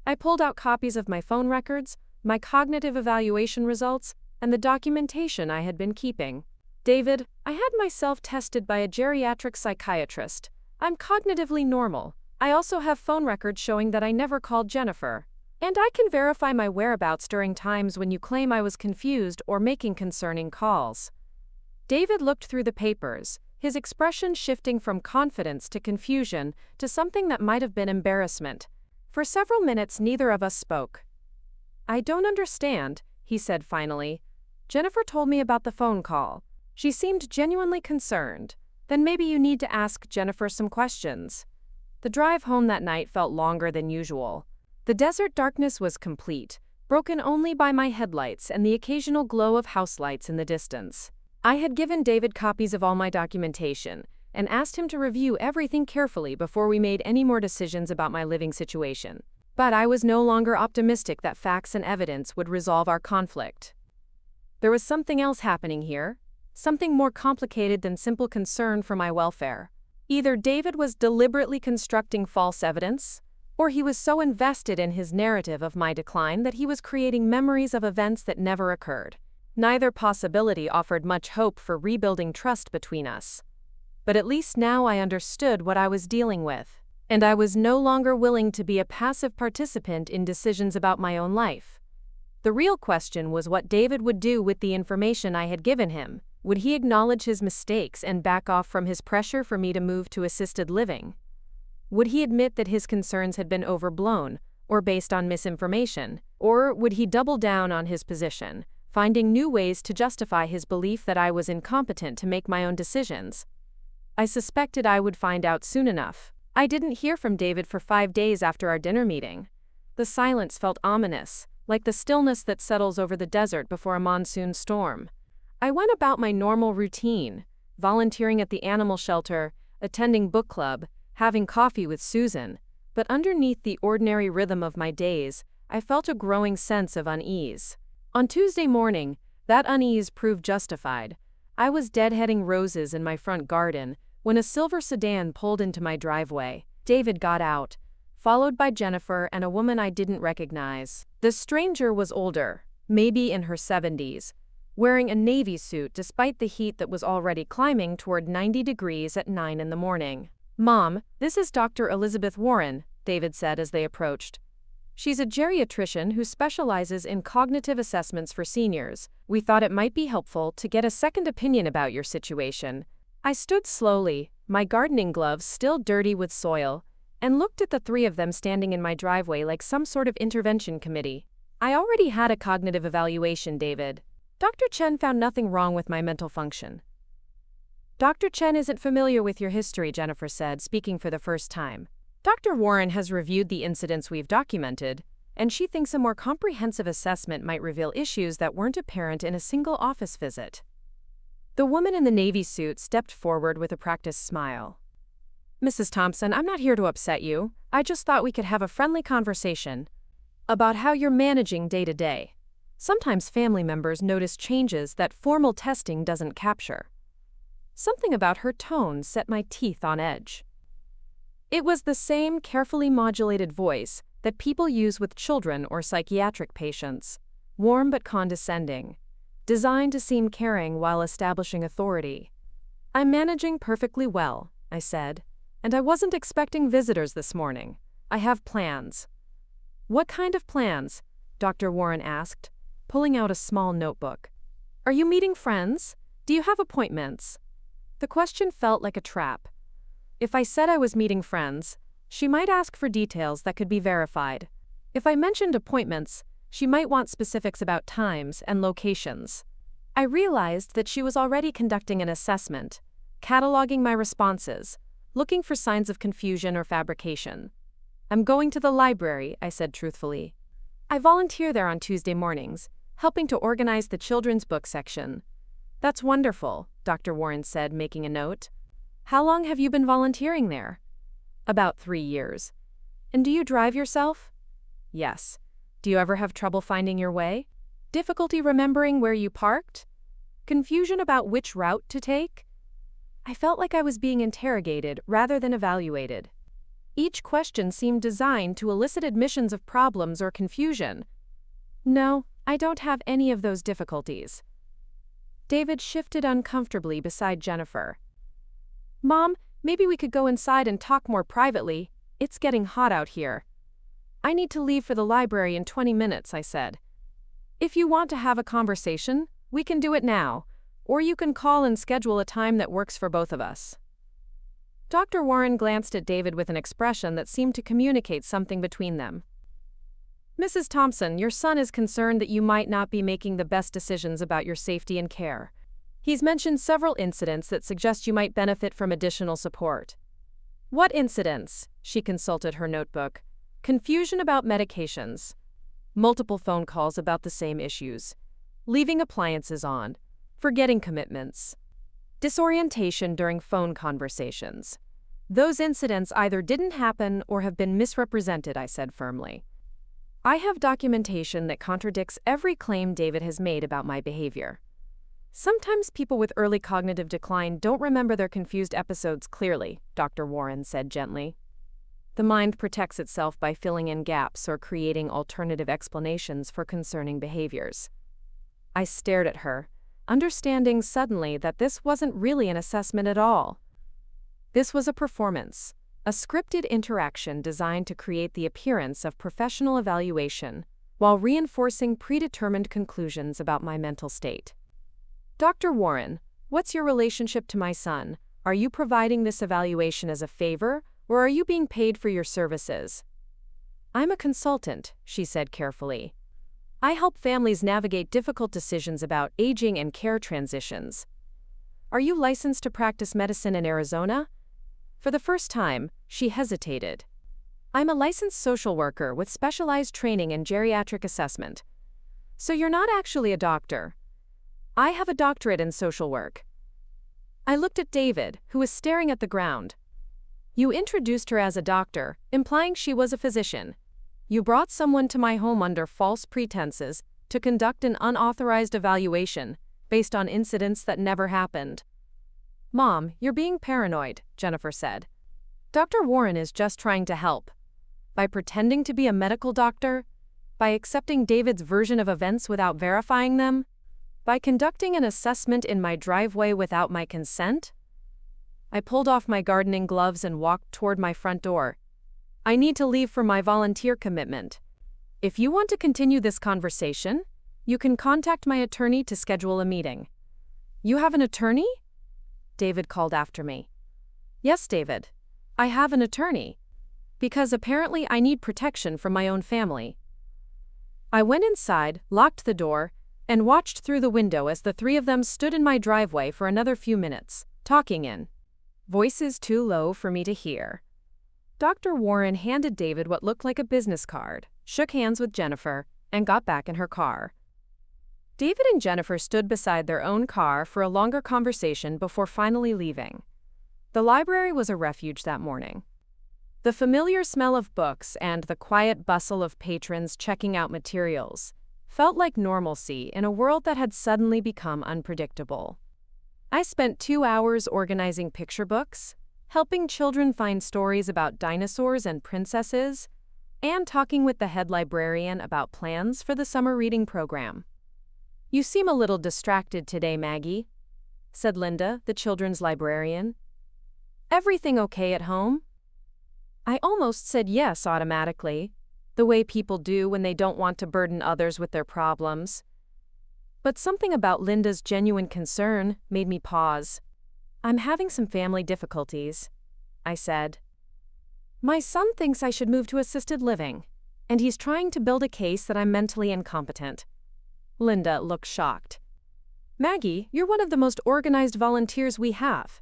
A: I pulled out copies of my phone records, my cognitive evaluation results, and the documentation I had been keeping. David, I had myself tested by a geriatric psychiatrist. I'm cognitively normal. I also have phone records showing that I never called Jennifer. And I can verify my whereabouts during times when you claim I was confused or making concerning calls. David looked through the papers, his expression shifting from confidence to confusion to something that might have been embarrassment. For several minutes, neither of us spoke. I don't understand, he said finally. Jennifer told me about the phone call. She seemed genuinely concerned. Then maybe you need to ask Jennifer some questions. The drive home that night felt longer than usual. The desert darkness was complete, broken only by my headlights and the occasional glow of house lights in the distance. I had given David copies of all my documentation and asked him to review everything carefully before we made any more decisions about my living situation. But I was no longer optimistic that facts and evidence would resolve our conflict. There was something else happening here, something more complicated than simple concern for my welfare. Either David was deliberately constructing false evidence, or he was so invested in his narrative of my decline that he was creating memories of events that never occurred. Neither possibility offered much hope for rebuilding trust between us. But at least now I understood what I was dealing with, and I was no longer willing to be a passive participant in decisions about my own life. The real question was what David would do with the information I had given him. Would he acknowledge his mistakes and back off from his pressure for me to move to assisted living? Would he admit that his concerns had been overblown or based on misinformation? Or would he double down on his position, finding new ways to justify his belief that I was incompetent to make my own decisions? I suspected I would find out soon enough. I didn't hear from David for 5 days after our dinner meeting. The silence felt ominous, like the stillness that settles over the desert before a monsoon storm. I went about my normal routine, volunteering at the animal shelter, attending book club, having coffee with Susan, but underneath the ordinary rhythm of my days, I felt a growing sense of unease. On Tuesday morning, that unease proved justified. I was deadheading roses in my front garden when a silver sedan pulled into my driveway. David got out, followed by Jennifer and a woman I didn't recognize. The stranger was older, maybe in her 70s, wearing a navy suit despite the heat that was already climbing toward 90 degrees at 9 in the morning. Mom, this is Dr. Elizabeth Warren, David said as they approached. She's a geriatrician who specializes in cognitive assessments for seniors. We thought it might be helpful to get a second opinion about your situation. I stood slowly, my gardening gloves still dirty with soil, and looked at the 3 of them standing in my driveway like some sort of intervention committee. I already had a cognitive evaluation, David. Dr. Chen found nothing wrong with my mental function. Dr. Chen isn't familiar with your history, Jennifer said, speaking for the first time. Dr. Warren has reviewed the incidents we've documented, and she thinks a more comprehensive assessment might reveal issues that weren't apparent in a single office visit. The woman in the navy suit stepped forward with a practiced smile. Mrs. Thompson, I'm not here to upset you. I just thought we could have a friendly conversation about how you're managing day to day. Sometimes family members notice changes that formal testing doesn't capture. Something about her tone set my teeth on edge. It was the same carefully modulated voice that people use with children or psychiatric patients, warm but condescending, designed to seem caring while establishing authority. "I'm managing perfectly well," I said, "and I wasn't expecting visitors this morning. I have plans." "What kind of plans?" Dr. Warren asked, pulling out a small notebook. "Are you meeting friends? Do you have appointments?" The question felt like a trap. If I said I was meeting friends, she might ask for details that could be verified. If I mentioned appointments, she might want specifics about times and locations. I realized that she was already conducting an assessment, cataloging my responses, looking for signs of confusion or fabrication. "I'm going to the library," I said truthfully. "I volunteer there on Tuesday mornings, helping to organize the children's book section." "That's wonderful," Dr. Warren said, making a note. "How long have you been volunteering there?" "About 3 years." "And do you drive yourself?" "Yes." "Do you ever have trouble finding your way? Difficulty remembering where you parked? Confusion about which route to take?" I felt like I was being interrogated rather than evaluated. Each question seemed designed to elicit admissions of problems or confusion. "No, I don't have any of those difficulties." David shifted uncomfortably beside Jennifer. "Mom, maybe we could go inside and talk more privately. It's getting hot out here." "I need to leave for the library in 20 minutes, I said. "If you want to have a conversation, we can do it now, or you can call and schedule a time that works for both of us." Dr. Warren glanced at David with an expression that seemed to communicate something between them. "Mrs. Thompson, your son is concerned that you might not be making the best decisions about your safety and care. He's mentioned several incidents that suggest you might benefit from additional support." "What incidents?" She consulted her notebook. "Confusion about medications. Multiple phone calls about the same issues. Leaving appliances on. Forgetting commitments. Disorientation during phone conversations. Those incidents either didn't happen or have been misrepresented," I said firmly. "I have documentation that contradicts every claim David has made about my behavior." "Sometimes people with early cognitive decline don't remember their confused episodes clearly," Dr. Warren said gently. "The mind protects itself by filling in gaps or creating alternative explanations for concerning behaviors." I stared at her, understanding suddenly that this wasn't really an assessment at all. This was a performance, a scripted interaction designed to create the appearance of professional evaluation while reinforcing predetermined conclusions about my mental state. "Dr. Warren, what's your relationship to my son? Are you providing this evaluation as a favor, or are you being paid for your services?" "I'm a consultant," she said carefully. "I help families navigate difficult decisions about aging and care transitions." "Are you licensed to practice medicine in Arizona?" For the first time, she hesitated. "I'm a licensed social worker with specialized training in geriatric assessment." "So you're not actually a doctor?" "I have a doctorate in social work." I looked at David, who was staring at the ground. "You introduced her as a doctor, implying she was a physician. You brought someone to my home under false pretenses to conduct an unauthorized evaluation based on incidents that never happened." "Mom, you're being paranoid," Jennifer said. "Dr. Warren is just trying to help. By pretending to be a medical doctor, by accepting David's version of events without verifying them, by conducting an assessment in my driveway without my consent." I pulled off my gardening gloves and walked toward my front door. "I need to leave for my volunteer commitment. If you want to continue this conversation, you can contact my attorney to schedule a meeting." "You have an attorney?" David called after me. "Yes, David. I have an attorney. Because apparently I need protection from my own family." I went inside, locked the door, and watched through the window as the three of them stood in my driveway for another few minutes, talking in voices too low for me to hear. Dr. Warren handed David what looked like a business card, shook hands with Jennifer, and got back in her car. David and Jennifer stood beside their own car for a longer conversation before finally leaving. The library was a refuge that morning. The familiar smell of books and the quiet bustle of patrons checking out materials felt like normalcy in a world that had suddenly become unpredictable. I spent 2 hours organizing picture books, helping children find stories about dinosaurs and princesses, and talking with the head librarian about plans for the summer reading program. "You seem a little distracted today, Maggie," said Linda, the children's librarian. "Everything okay at home?" I almost said yes automatically, the way people do when they don't want to burden others with their problems. But something about Linda's genuine concern made me pause. "I'm having some family difficulties," I said. "My son thinks I should move to assisted living, and he's trying to build a case that I'm mentally incompetent." Linda looked shocked. "Maggie, you're one of the most organized volunteers we have.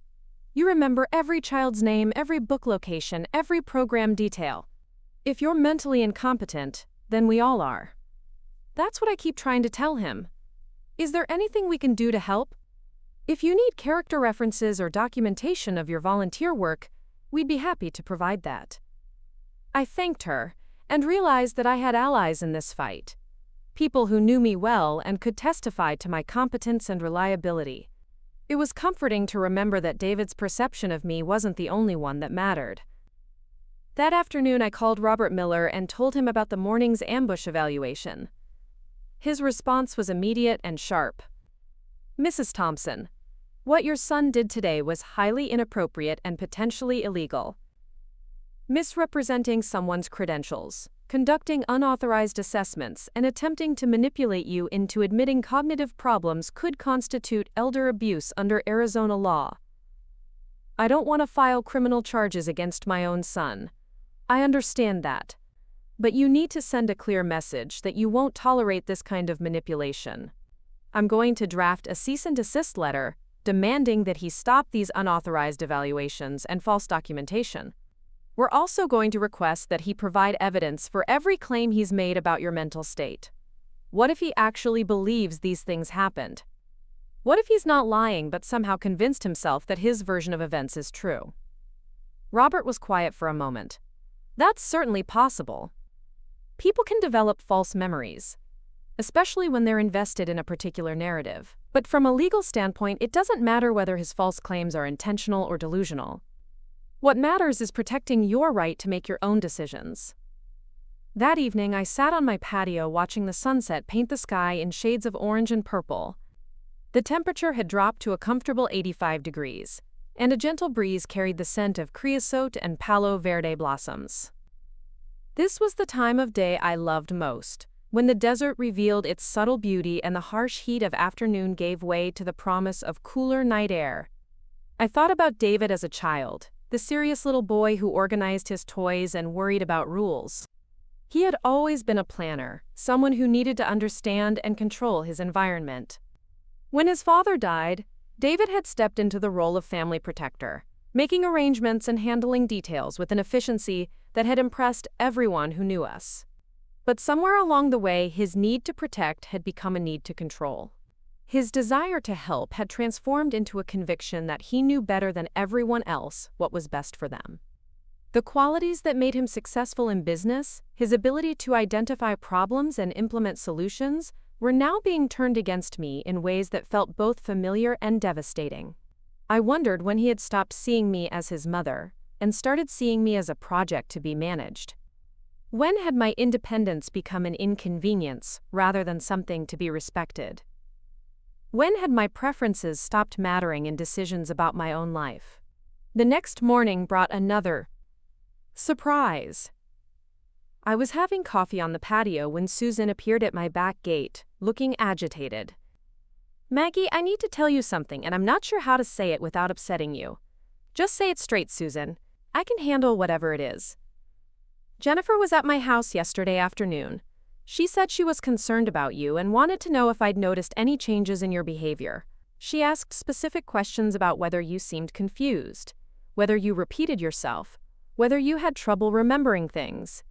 A: You remember every child's name, every book location, every program detail. If you're mentally incompetent, then we all are." That's what I keep trying to tell him. "Is there anything we can do to help? If you need character references or documentation of your volunteer work, we'd be happy to provide that." I thanked her and realized that I had allies in this fight. People who knew me well and could testify to my competence and reliability. It was comforting to remember that David's perception of me wasn't the only one that mattered. That afternoon, I called Robert Miller and told him about the morning's ambush evaluation. His response was immediate and sharp. "Mrs. Thompson, what your son did today was highly inappropriate and potentially illegal. Misrepresenting someone's credentials, conducting unauthorized assessments, and attempting to manipulate you into admitting cognitive problems could constitute elder abuse under Arizona law. I don't want to file criminal charges against my own son. I understand that. But you need to send a clear message that you won't tolerate this kind of manipulation. I'm going to draft a cease and desist letter demanding that he stop these unauthorized evaluations and false documentation. We're also going to request that he provide evidence for every claim he's made about your mental state. What if he actually believes these things happened? What if he's not lying but somehow convinced himself that his version of events is true?" Robert was quiet for a moment. "That's certainly possible. People can develop false memories, especially when they're invested in a particular narrative. But from a legal standpoint, it doesn't matter whether his false claims are intentional or delusional. What matters is protecting your right to make your own decisions." That evening, I sat on my patio watching the sunset paint the sky in shades of orange and purple. The temperature had dropped to a comfortable 85 degrees, and a gentle breeze carried the scent of creosote and palo verde blossoms. This was the time of day I loved most, when the desert revealed its subtle beauty and the harsh heat of afternoon gave way to the promise of cooler night air. I thought about David as a child, the serious little boy who organized his toys and worried about rules. He had always been a planner, someone who needed to understand and control his environment. When his father died, David had stepped into the role of family protector, making arrangements and handling details with an efficiency that had impressed everyone who knew us. But somewhere along the way, his need to protect had become a need to control. His desire to help had transformed into a conviction that he knew better than everyone else what was best for them. The qualities that made him successful in business, his ability to identify problems and implement solutions, were now being turned against me in ways that felt both familiar and devastating. I wondered when he had stopped seeing me as his mother and started seeing me as a project to be managed. When had my independence become an inconvenience rather than something to be respected? When had my preferences stopped mattering in decisions about my own life? The next morning brought another surprise. I was having coffee on the patio when Susan appeared at my back gate, looking agitated. "Maggie, I need to tell you something, and I'm not sure how to say it without upsetting you. Just say it straight, Susan. I can handle whatever it is. Jennifer was at my house yesterday afternoon. She said she was concerned about you and wanted to know if I'd noticed any changes in your behavior. She asked specific questions about whether you seemed confused, whether you repeated yourself, whether you had trouble remembering things."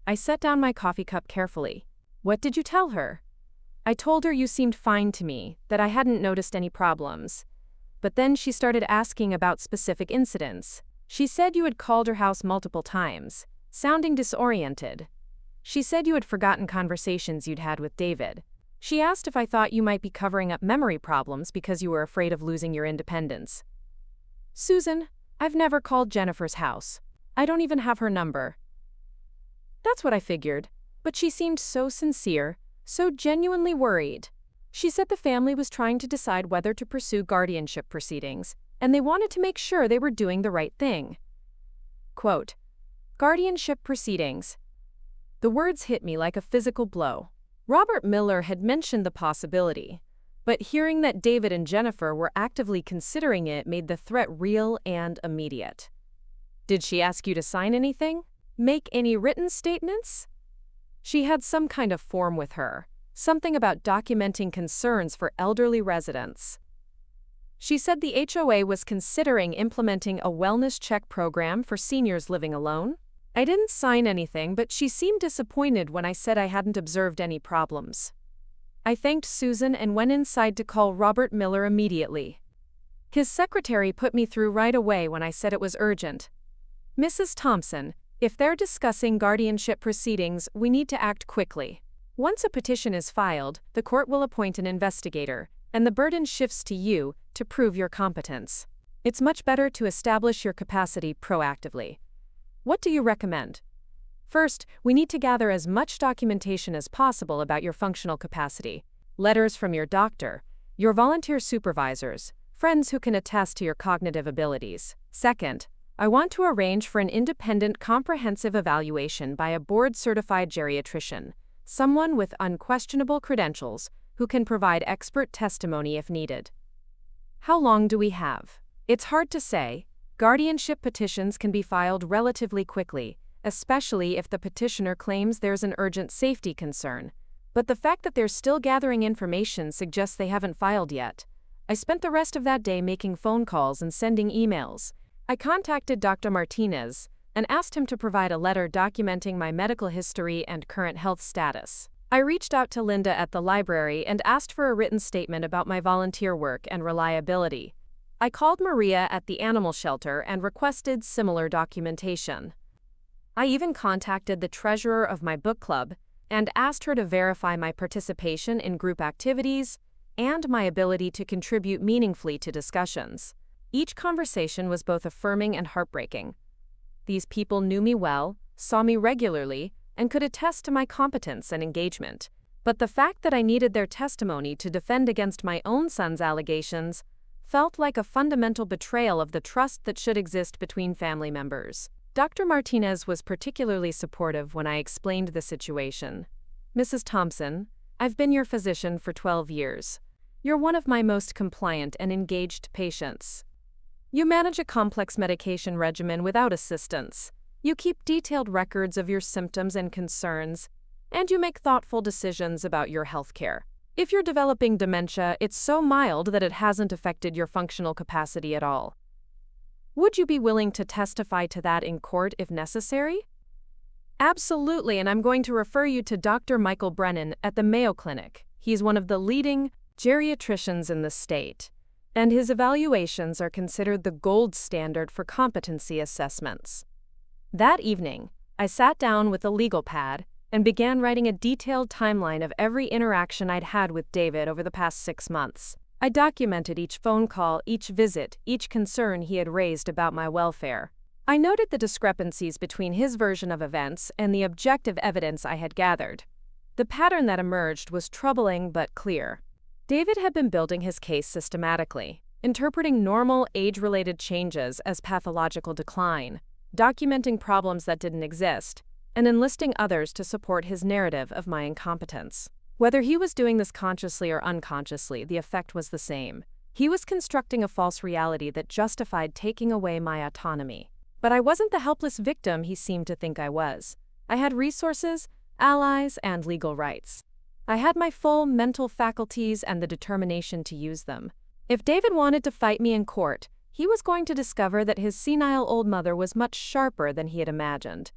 A: I set down my coffee cup carefully. "What did you tell her?" "I told her you seemed fine to me, that I hadn't noticed any problems. But then she started asking about specific incidents. She said you had called her house multiple times, sounding disoriented. She said you had forgotten conversations you'd had with David. She asked if I thought you might be covering up memory problems because you were afraid of losing your independence. Susan, I've never called Jennifer's house. I don't even have her number. That's what I figured, but she seemed so sincere, so genuinely worried. She said the family was trying to decide whether to pursue guardianship proceedings, and they wanted to make sure they were doing the right thing. Quote, guardianship proceedings. The words hit me like a physical blow. Robert Miller had mentioned the possibility, but hearing that David and Jennifer were actively considering it made the threat real and immediate. Did she ask you to sign anything? Make any written statements? She had some kind of form with her, something about documenting concerns for elderly residents. She said the HOA was considering implementing a wellness check program for seniors living alone. I didn't sign anything, but she seemed disappointed when I said I hadn't observed any problems. I thanked Susan and went inside to call Robert Miller immediately. His secretary put me through right away when I said it was urgent. Mrs. Thompson, if they're discussing guardianship proceedings, we need to act quickly. Once a petition is filed, the court will appoint an investigator, and the burden shifts to you to prove your competence. It's much better to establish your capacity proactively. What do you recommend? First, we need to gather as much documentation as possible about your functional capacity. Letters from your doctor, your volunteer supervisors, friends who can attest to your cognitive abilities. Second, I want to arrange for an independent comprehensive evaluation by a board-certified geriatrician, someone with unquestionable credentials who can provide expert testimony if needed. How long do we have? It's hard to say. Guardianship petitions can be filed relatively quickly, especially if the petitioner claims there's an urgent safety concern. But the fact that they're still gathering information suggests they haven't filed yet. I spent the rest of that day making phone calls and sending emails. I contacted Dr. Martinez and asked him to provide a letter documenting my medical history and current health status. I reached out to Linda at the library and asked for a written statement about my volunteer work and reliability. I called Maria at the animal shelter and requested similar documentation. I even contacted the treasurer of my book club and asked her to verify my participation in group activities and my ability to contribute meaningfully to discussions. Each conversation was both affirming and heartbreaking. These people knew me well, saw me regularly, and could attest to my competence and engagement. But the fact that I needed their testimony to defend against my own son's allegations felt like a fundamental betrayal of the trust that should exist between family members. Dr. Martinez was particularly supportive when I explained the situation. Mrs. Thompson, I've been your physician for 12 years. You're one of my most compliant and engaged patients. You manage a complex medication regimen without assistance. You keep detailed records of your symptoms and concerns, and you make thoughtful decisions about your health care. If you're developing dementia, it's so mild that it hasn't affected your functional capacity at all. Would you be willing to testify to that in court if necessary? Absolutely, and I'm going to refer you to Dr. Michael Brennan at the Mayo Clinic. He's one of the leading geriatricians in the state, and his evaluations are considered the gold standard for competency assessments. That evening, I sat down with a legal pad and began writing a detailed timeline of every interaction I'd had with David over the past 6 months. I documented each phone call, each visit, each concern he had raised about my welfare. I noted the discrepancies between his version of events and the objective evidence I had gathered. The pattern that emerged was troubling but clear. David had been building his case systematically, interpreting normal age-related changes as pathological decline, documenting problems that didn't exist, and enlisting others to support his narrative of my incompetence. Whether he was doing this consciously or unconsciously, the effect was the same. He was constructing a false reality that justified taking away my autonomy. But I wasn't the helpless victim he seemed to think I was. I had resources, allies, and legal rights. I had my full mental faculties and the determination to use them. If David wanted to fight me in court, he was going to discover that his senile old mother was much sharper than he had imagined.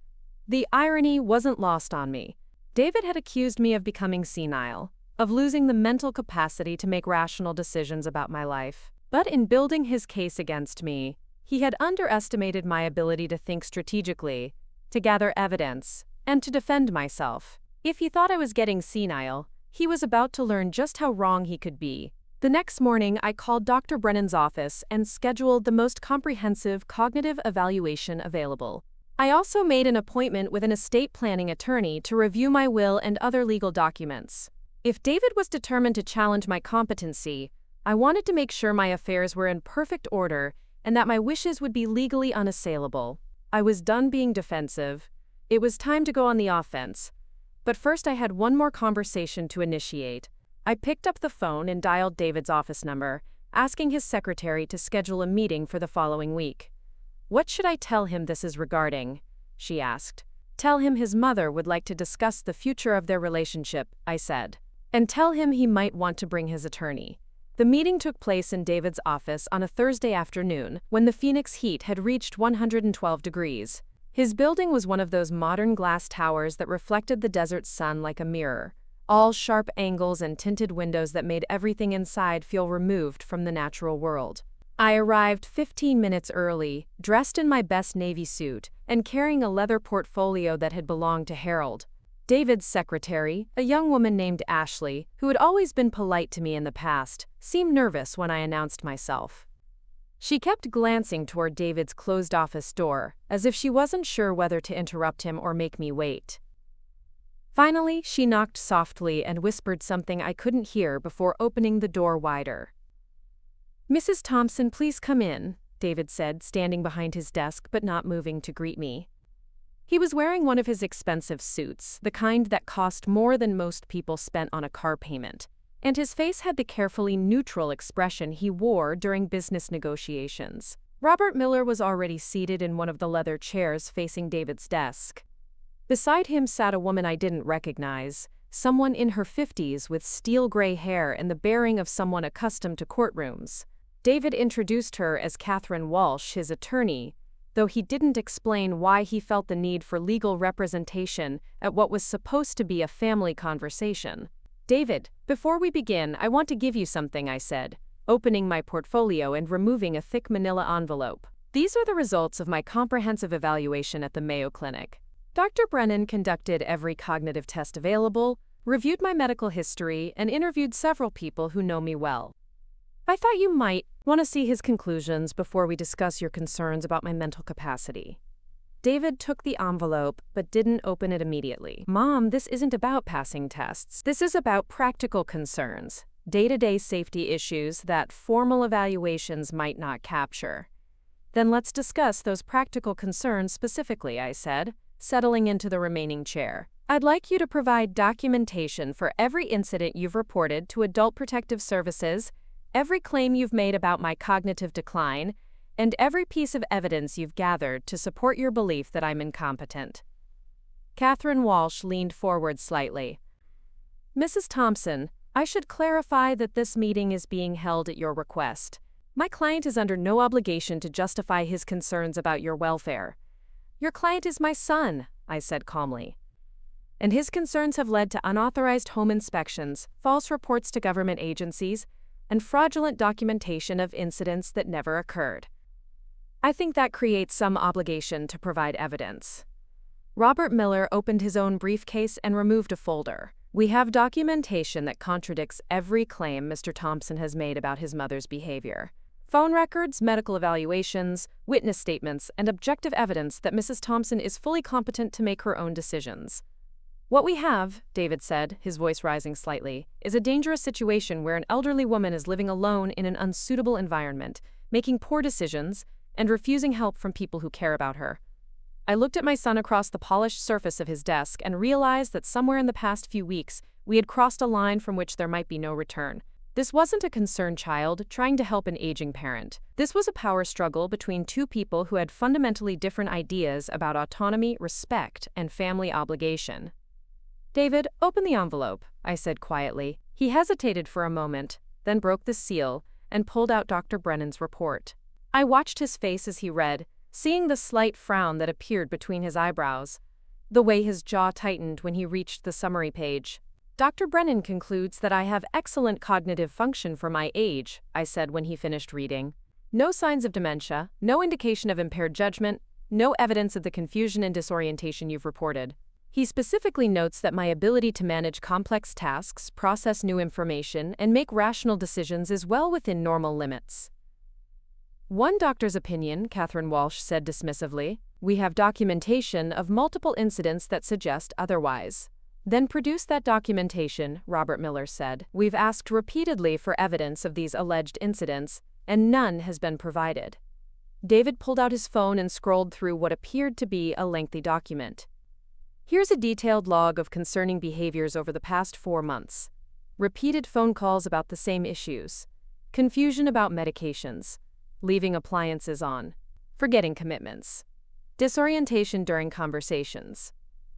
A: The irony wasn't lost on me. David had accused me of becoming senile, of losing the mental capacity to make rational decisions about my life. But in building his case against me, he had underestimated my ability to think strategically, to gather evidence, and to defend myself. If he thought I was getting senile, he was about to learn just how wrong he could be. The next morning, I called Dr. Brennan's office and scheduled the most comprehensive cognitive evaluation available. I also made an appointment with an estate planning attorney to review my will and other legal documents. If David was determined to challenge my competency, I wanted to make sure my affairs were in perfect order and that my wishes would be legally unassailable. I was done being defensive. It was time to go on the offense. But first I had one more conversation to initiate. I picked up the phone and dialed David's office number, asking his secretary to schedule a meeting for the following week. "What should I tell him this is regarding?" she asked. "Tell him his mother would like to discuss the future of their relationship," I said. "And tell him he might want to bring his attorney." The meeting took place in David's office on a Thursday afternoon when the Phoenix heat had reached 112 degrees. His building was one of those modern glass towers that reflected the desert sun like a mirror, all sharp angles and tinted windows that made everything inside feel removed from the natural world. I arrived 15 minutes early, dressed in my best navy suit, and carrying a leather portfolio that had belonged to Harold. David's secretary, a young woman named Ashley, who had always been polite to me in the past, seemed nervous when I announced myself. She kept glancing toward David's closed office door, as if she wasn't sure whether to interrupt him or make me wait. Finally, she knocked softly and whispered something I couldn't hear before opening the door wider. "Mrs. Thompson, please come in," David said, standing behind his desk but not moving to greet me. He was wearing one of his expensive suits, the kind that cost more than most people spent on a car payment, and his face had the carefully neutral expression he wore during business negotiations. Robert Miller was already seated in one of the leather chairs facing David's desk. Beside him sat a woman I didn't recognize, someone in her 50s with steel gray hair and the bearing of someone accustomed to courtrooms. David introduced her as Catherine Walsh, his attorney, though he didn't explain why he felt the need for legal representation at what was supposed to be a family conversation. "David, before we begin, I want to give you something," I said, opening my portfolio and removing a thick manila envelope. "These are the results of my comprehensive evaluation at the Mayo Clinic. Dr. Brennan conducted every cognitive test available, reviewed my medical history, and interviewed several people who know me well. I thought you might want to see his conclusions before we discuss your concerns about my mental capacity." David took the envelope but didn't open it immediately. "Mom, this isn't about passing tests. This is about practical concerns, day-to-day safety issues that formal evaluations might not capture." "Then let's discuss those practical concerns specifically," I said, settling into the remaining chair. "I'd like you to provide documentation for every incident you've reported to Adult Protective Services, every claim you've made about my cognitive decline, and every piece of evidence you've gathered to support your belief that I'm incompetent." Catherine Walsh leaned forward slightly. "Mrs. Thompson, I should clarify that this meeting is being held at your request. My client is under no obligation to justify his concerns about your welfare. Your client is my son," I said calmly. "And his concerns have led to unauthorized home inspections, false reports to government agencies, and fraudulent documentation of incidents that never occurred. I think that creates some obligation to provide evidence." Robert Miller opened his own briefcase and removed a folder. "We have documentation that contradicts every claim Mr. Thompson has made about his mother's behavior. Phone records, medical evaluations, witness statements, and objective evidence that Mrs. Thompson is fully competent to make her own decisions. What we have," David said, his voice rising slightly, "is a dangerous situation where an elderly woman is living alone in an unsuitable environment, making poor decisions, and refusing help from people who care about her." I looked at my son across the polished surface of his desk and realized that somewhere in the past few weeks, we had crossed a line from which there might be no return. This wasn't a concerned child trying to help an aging parent. This was a power struggle between two people who had fundamentally different ideas about autonomy, respect, and family obligation. "David, open the envelope," I said quietly. He hesitated for a moment, then broke the seal and pulled out Dr. Brennan's report. I watched his face as he read, seeing the slight frown that appeared between his eyebrows, the way his jaw tightened when he reached the summary page. "Dr. Brennan concludes that I have excellent cognitive function for my age," I said when he finished reading. "No signs of dementia, no indication of impaired judgment, no evidence of the confusion and disorientation you've reported." He specifically notes that my ability to manage complex tasks, process new information, and make rational decisions is well within normal limits. One doctor's opinion, Catherine Walsh said dismissively, "We have documentation of multiple incidents that suggest otherwise." "Then produce that documentation," Robert Miller said. "We've asked repeatedly for evidence of these alleged incidents, and none has been provided." David pulled out his phone and scrolled through what appeared to be a lengthy document. "Here's a detailed log of concerning behaviors over the past 4 months. Repeated phone calls about the same issues. Confusion about medications. Leaving appliances on. Forgetting commitments. Disorientation during conversations."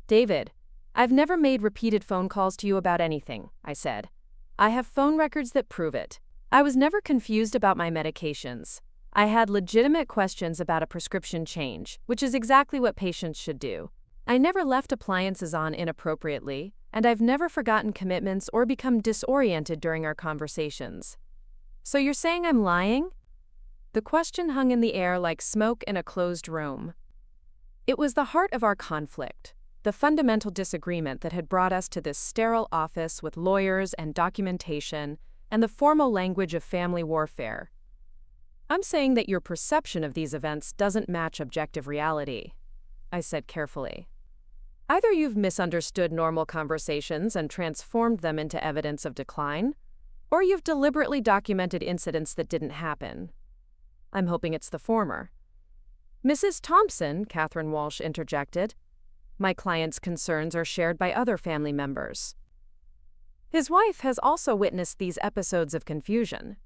A: "David, I've never made repeated phone calls to you about anything," I said. "I have phone records that prove it. I was never confused about my medications. I had legitimate questions about a prescription change, which is exactly what patients should do. I never left appliances on inappropriately, and I've never forgotten commitments or become disoriented during our conversations." "So you're saying I'm lying?" The question hung in the air like smoke in a closed room. It was the heart of our conflict, the fundamental disagreement that had brought us to this sterile office with lawyers and documentation and the formal language of family warfare. "I'm saying that your perception of these events doesn't match objective reality," I said carefully. "Either you've misunderstood normal conversations and transformed them into evidence of decline, or you've deliberately documented incidents that didn't happen. I'm hoping it's the former." "Mrs. Thompson," Catherine Walsh interjected, "my client's concerns are shared by other family members. His wife has also witnessed these episodes of confusion.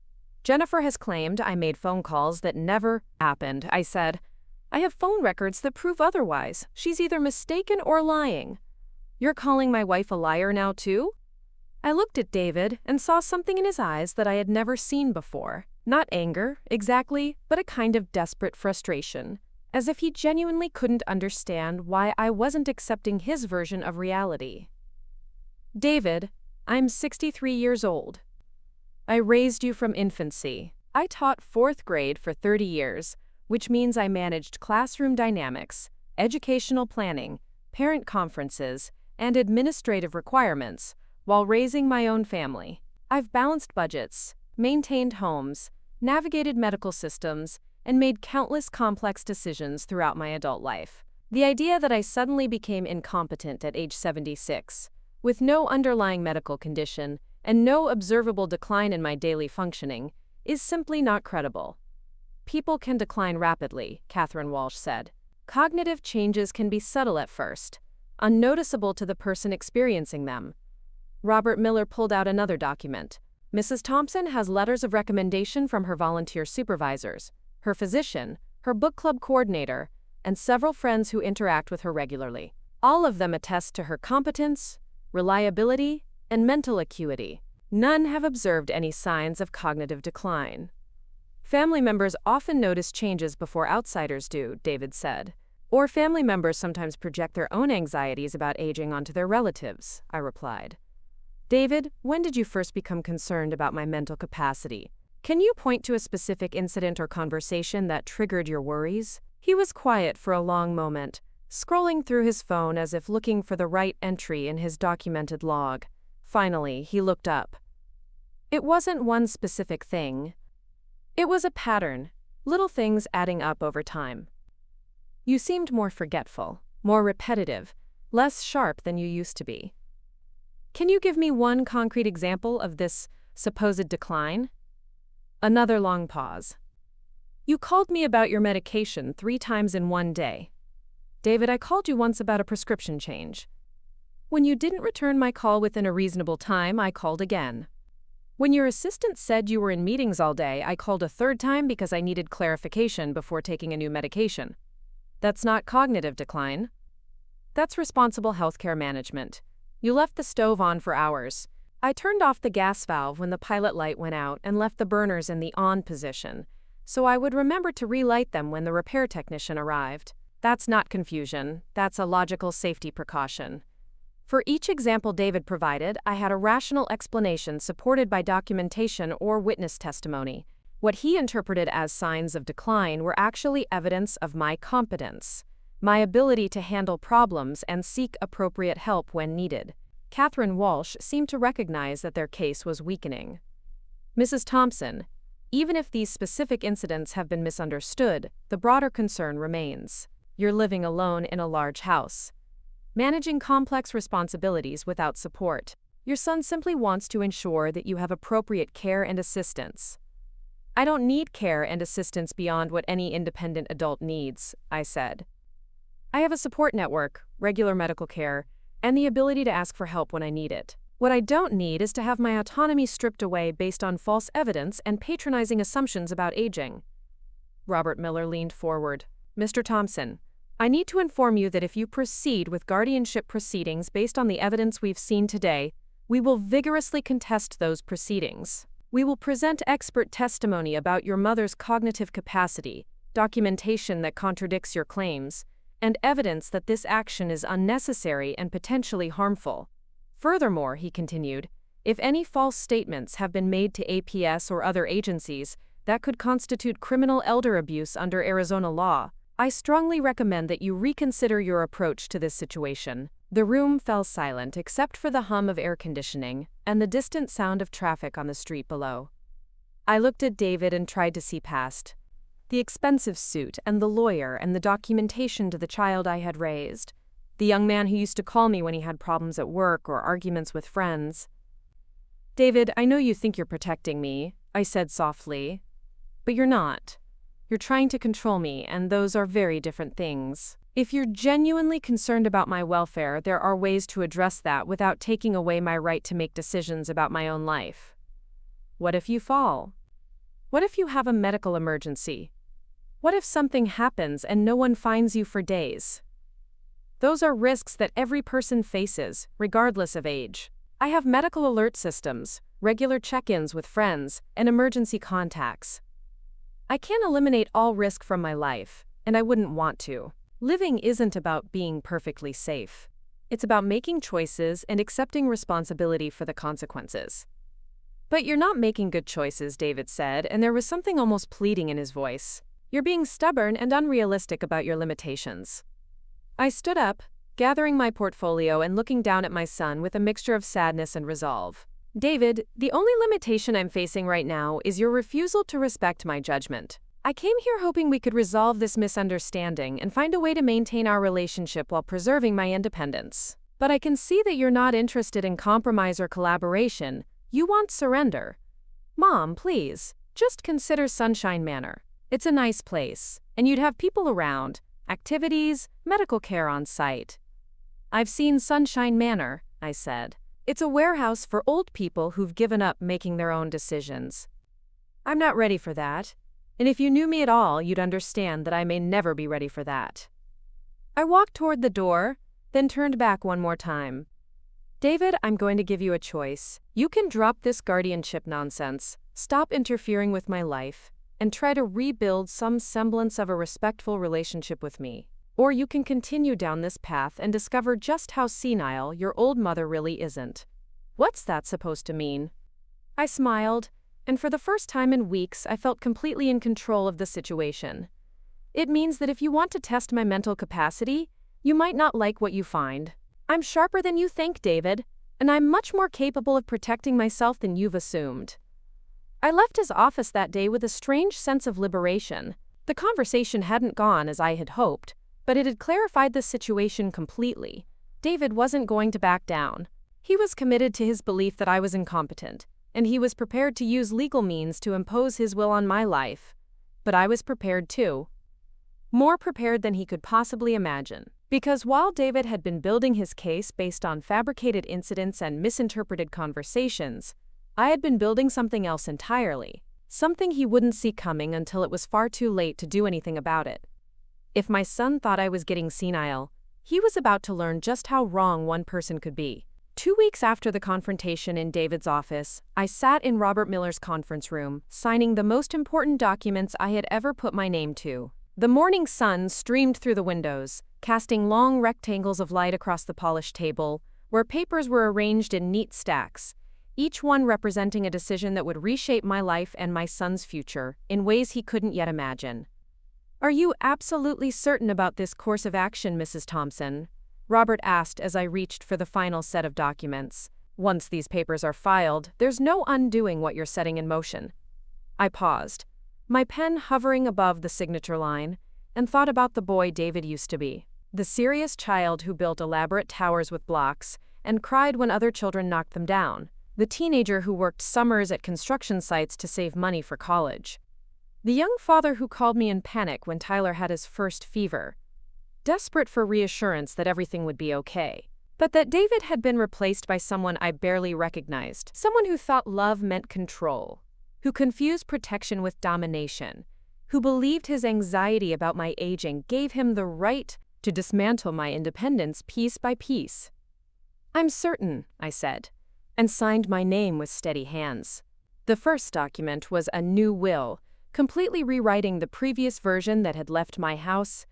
A: Jennifer has claimed I made phone calls that never happened," I said. "I have phone records that prove otherwise. She's either mistaken or lying." "You're calling my wife a liar now, too?" I looked at David and saw something in his eyes that I had never seen before. Not anger, exactly, but a kind of desperate frustration, as if he genuinely couldn't understand why I wasn't accepting his version of reality. "David, I'm 63 years old. I raised you from infancy. I taught 4th grade for 30 years, which means I managed classroom dynamics, educational planning, parent conferences, and administrative requirements while raising my own family. I've balanced budgets, maintained homes, navigated medical systems, and made countless complex decisions throughout my adult life. The idea that I suddenly became incompetent at age 76, with no underlying medical condition and no observable decline in my daily functioning, is simply not credible." "People can decline rapidly," Catherine Walsh said. "Cognitive changes can be subtle at first, unnoticeable to the person experiencing them." Robert Miller pulled out another document. "Mrs. Thompson has letters of recommendation from her volunteer supervisors, her physician, her book club coordinator, and several friends who interact with her regularly. All of them attest to her competence, reliability, and mental acuity. None have observed any signs of cognitive decline." "Family members often notice changes before outsiders do," David said. "Or family members sometimes project their own anxieties about aging onto their relatives," I replied. "David, when did you first become concerned about my mental capacity? Can you point to a specific incident or conversation that triggered your worries?" He was quiet for a long moment, scrolling through his phone as if looking for the right entry in his documented log. Finally, he looked up. "It wasn't one specific thing. It was a pattern, little things adding up over time. You seemed more forgetful, more repetitive, less sharp than you used to be. Can you give me one concrete example of this supposed decline?" Another long pause. "You called me about your medication 3 times in one day. David, I called you once about a prescription change. When you didn't return my call within a reasonable time, I called again. When your assistant said you were in meetings all day, I called a 3rd time because I needed clarification before taking a new medication. That's not cognitive decline. That's responsible healthcare management. You left the stove on for hours. I turned off the gas valve when the pilot light went out and left the burners in the on position, so I would remember to relight them when the repair technician arrived. That's not confusion. That's a logical safety precaution." For each example David provided, I had a rational explanation supported by documentation or witness testimony. What he interpreted as signs of decline were actually evidence of my competence. my ability to handle problems and seek appropriate help when needed. Catherine Walsh seemed to recognize that their case was weakening. Mrs. Thompson, even if these specific incidents have been misunderstood, the broader concern remains. You're living alone in a large house, managing complex responsibilities without support. Your son simply wants to ensure that you have appropriate care and assistance. I don't need care and assistance beyond what any independent adult needs, I said. I have a support network, regular medical care, and the ability to ask for help when I need it. What I don't need is to have my autonomy stripped away based on false evidence and patronizing assumptions about aging. Robert Miller leaned forward. Mr. Thompson, I need to inform you that if you proceed with guardianship proceedings based on the evidence we've seen today, we will vigorously contest those proceedings. We will present expert testimony about your mother's cognitive capacity, documentation that contradicts your claims, and evidence that this action is unnecessary and potentially harmful. Furthermore, he continued, if any false statements have been made to APS or other agencies that could constitute criminal elder abuse under Arizona law, I strongly recommend that you reconsider your approach to this situation. The room fell silent except for the hum of air conditioning and the distant sound of traffic on the street below. I looked at David and tried to see past the expensive suit and the lawyer and the documentation to the child I had raised, the young man who used to call me when he had problems at work or arguments with friends. David, I know you think you're protecting me, I said softly, but you're not. You're trying to control me, and those are very different things. If you're genuinely concerned about my welfare, there are ways to address that without taking away my right to make decisions about my own life. What if you fall? What if you have a medical emergency? What if something happens and no one finds you for days? Those are risks that every person faces, regardless of age. I have medical alert systems, regular check-ins with friends, and emergency contacts. I can't eliminate all risk from my life, and I wouldn't want to. Living isn't about being perfectly safe. It's about making choices and accepting responsibility for the consequences. But you're not making good choices, David said, and there was something almost pleading in his voice. You're being stubborn and unrealistic about your limitations. I stood up, gathering my portfolio and looking down at my son with a mixture of sadness and resolve. David, the only limitation I'm facing right now is your refusal to respect my judgment. I came here hoping we could resolve this misunderstanding and find a way to maintain our relationship while preserving my independence. But I can see that you're not interested in compromise or collaboration. You want surrender. Mom, please, just consider Sunshine Manor. It's a nice place, and you'd have people around, activities, medical care on site. I've seen Sunshine Manor, I said. It's a warehouse for old people who've given up making their own decisions. I'm not ready for that, and if you knew me at all, you'd understand that I may never be ready for that. I walked toward the door, then turned back one more time. David, I'm going to give you a choice. You can drop this guardianship nonsense, stop interfering with my life, and try to rebuild some semblance of a respectful relationship with me. Or you can continue down this path and discover just how senile your old mother really isn't. What's that supposed to mean? I smiled, and for the first time in weeks I felt completely in control of the situation. It means that if you want to test my mental capacity, you might not like what you find. I'm sharper than you think, David, and I'm much more capable of protecting myself than you've assumed. I left his office that day with a strange sense of liberation. The conversation hadn't gone as I had hoped, but it had clarified the situation completely. David wasn't going to back down. He was committed to his belief that I was incompetent, and he was prepared to use legal means to impose his will on my life. But I was prepared too. More prepared than he could possibly imagine. Because while David had been building his case based on fabricated incidents and misinterpreted conversations, I had been building something else entirely, something he wouldn't see coming until it was far too late to do anything about it. If my son thought I was getting senile, he was about to learn just how wrong one person could be. 2 weeks after the confrontation in David's office, I sat in Robert Miller's conference room, signing the most important documents I had ever put my name to. The morning sun streamed through the windows, casting long rectangles of light across the polished table, where papers were arranged in neat stacks, each one representing a decision that would reshape my life and my son's future in ways he couldn't yet imagine. "Are you absolutely certain about this course of action, Mrs. Thompson?" Robert asked as I reached for the final set of documents. "Once these papers are filed, there's no undoing what you're setting in motion." I paused, my pen hovering above the signature line, and thought about the boy David used to be. The serious child who built elaborate towers with blocks and cried when other children knocked them down. The teenager who worked summers at construction sites to save money for college. The young father who called me in panic when Tyler had his first fever, desperate for reassurance that everything would be okay. But that David had been replaced by someone I barely recognized, someone who thought love meant control, who confused protection with domination, who believed his anxiety about my aging gave him the right to dismantle my independence piece by piece. "I'm certain," I said, and signed my name with steady hands. The first document was a new will, completely rewriting the previous version that had left my house,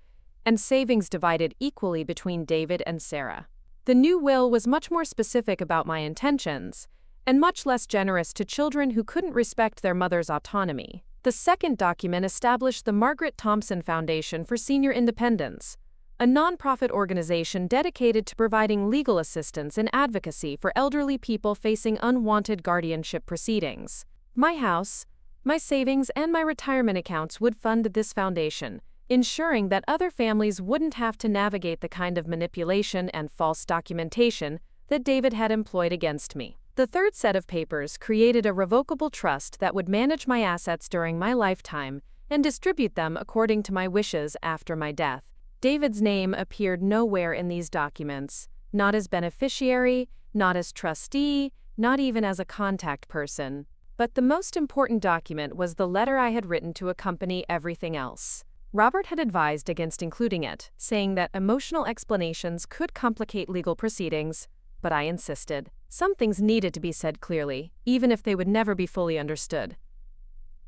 A: and savings divided equally between David and Sarah. The new will was much more specific about my intentions, and much less generous to children who couldn't respect their mother's autonomy. The second document established the Margaret Thompson Foundation for Senior Independence, a nonprofit organization dedicated to providing legal assistance and advocacy for elderly people facing unwanted guardianship proceedings. My house, my savings, and my retirement accounts would fund this foundation, ensuring that other families wouldn't have to navigate the kind of manipulation and false documentation that David had employed against me. The third set of papers created a revocable trust that would manage my assets during my lifetime and distribute them according to my wishes after my death. David's name appeared nowhere in these documents, not as beneficiary, not as trustee, not even as a contact person. But the most important document was the letter I had written to accompany everything else. Robert had advised against including it, saying that emotional explanations could complicate legal proceedings, but I insisted. Some things needed to be said clearly, even if they would never be fully understood.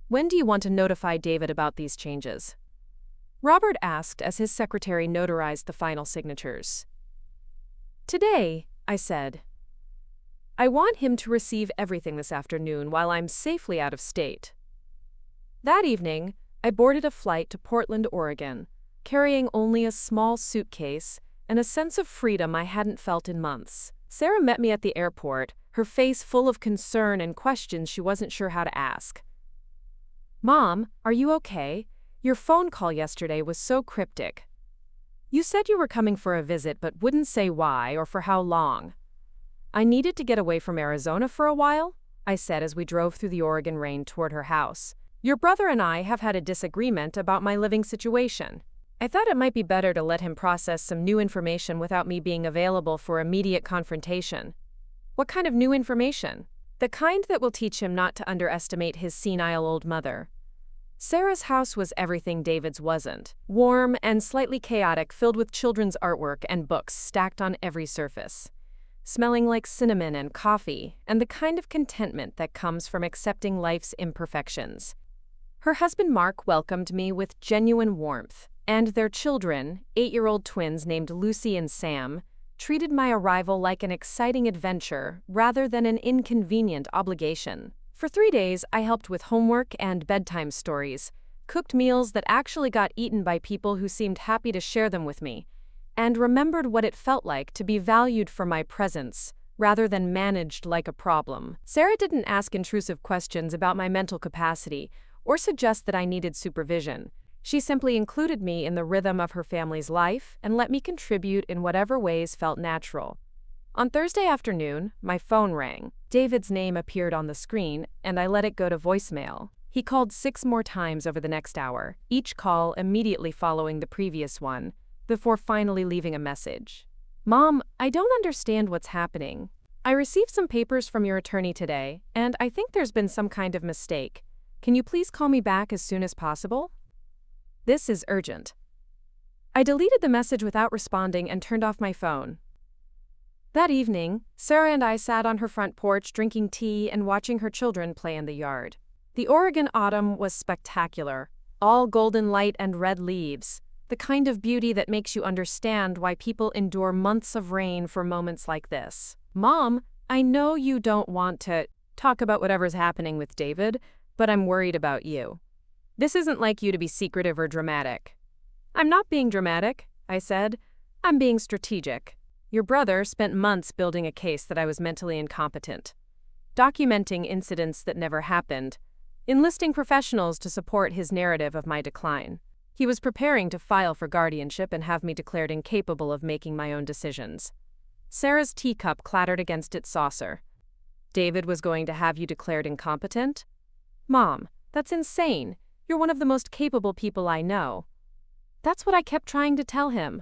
A: "When do you want to notify David about these changes?" Robert asked as his secretary notarized the final signatures. "Today," I said. "I want him to receive everything this afternoon while I'm safely out of state." That evening, I boarded a flight to Portland, Oregon, carrying only a small suitcase and a sense of freedom I hadn't felt in months. Sarah met me at the airport, her face full of concern and questions she wasn't sure how to ask. "Mom, are you okay? Your phone call yesterday was so cryptic. You said you were coming for a visit but wouldn't say why or for how long." "I needed to get away from Arizona for a while," I said as we drove through the Oregon rain toward her house. "Your brother and I have had a disagreement about my living situation. I thought it might be better to let him process some new information without me being available for immediate confrontation." "What kind of new information?" "The kind that will teach him not to underestimate his senile old mother." Sarah's house was everything David's wasn't. Warm and slightly chaotic, filled with children's artwork and books stacked on every surface. Smelling like cinnamon and coffee, and the kind of contentment that comes from accepting life's imperfections. Her husband Mark welcomed me with genuine warmth, and their children, 8-year-old twins named Lucy and Sam, treated my arrival like an exciting adventure rather than an inconvenient obligation. For 3 days, I helped with homework and bedtime stories, cooked meals that actually got eaten by people who seemed happy to share them with me, and remembered what it felt like to be valued for my presence, rather than managed like a problem. Sarah didn't ask intrusive questions about my mental capacity or suggest that I needed supervision. She simply included me in the rhythm of her family's life and let me contribute in whatever ways felt natural. On Thursday afternoon, my phone rang. David's name appeared on the screen, and I let it go to voicemail. He called 6 more times over the next hour, each call immediately following the previous one, before finally leaving a message. "Mom, I don't understand what's happening. I received some papers from your attorney today, and I think there's been some kind of mistake. Can you please call me back as soon as possible? This is urgent." I deleted the message without responding and turned off my phone. That evening, Sarah and I sat on her front porch drinking tea and watching her children play in the yard. The Oregon autumn was spectacular, all golden light and red leaves, the kind of beauty that makes you understand why people endure months of rain for moments like this. "Mom, I know you don't want to talk about whatever's happening with David, but I'm worried about you." This isn't like you to be secretive or dramatic. I'm not being dramatic, I said. I'm being strategic. Your brother spent months building a case that I was mentally incompetent, documenting incidents that never happened, enlisting professionals to support his narrative of my decline. He was preparing to file for guardianship and have me declared incapable of making my own decisions. Sarah's teacup clattered against its saucer. David was going to have you declared incompetent? Mom, that's insane. You're one of the most capable people I know. That's what I kept trying to tell him.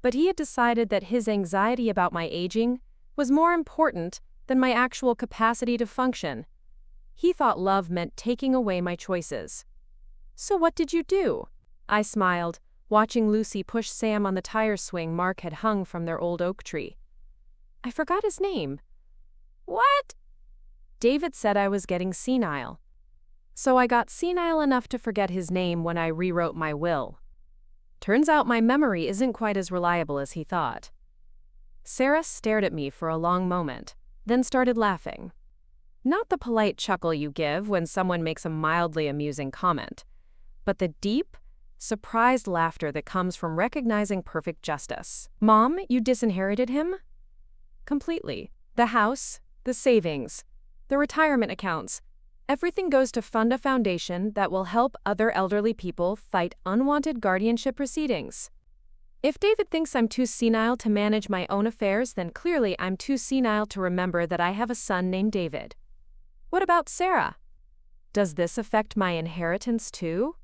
A: But he had decided that his anxiety about my aging was more important than my actual capacity to function. He thought love meant taking away my choices. So what did you do? I smiled, watching Lucy push Sam on the tire swing Mark had hung from their old oak tree. I forgot his name. What? David said I was getting senile. So I got senile enough to forget his name when I rewrote my will. Turns out my memory isn't quite as reliable as he thought. Sarah stared at me for a long moment, then started laughing. Not the polite chuckle you give when someone makes a mildly amusing comment, but the deep, surprised laughter that comes from recognizing perfect justice. Mom, you disinherited him? Completely. The house, the savings, the retirement accounts. Everything goes to fund a foundation that will help other elderly people fight unwanted guardianship proceedings. If David thinks I'm too senile to manage my own affairs, then clearly I'm too senile to remember that I have a son named David. What about Sarah? Does this affect my inheritance too?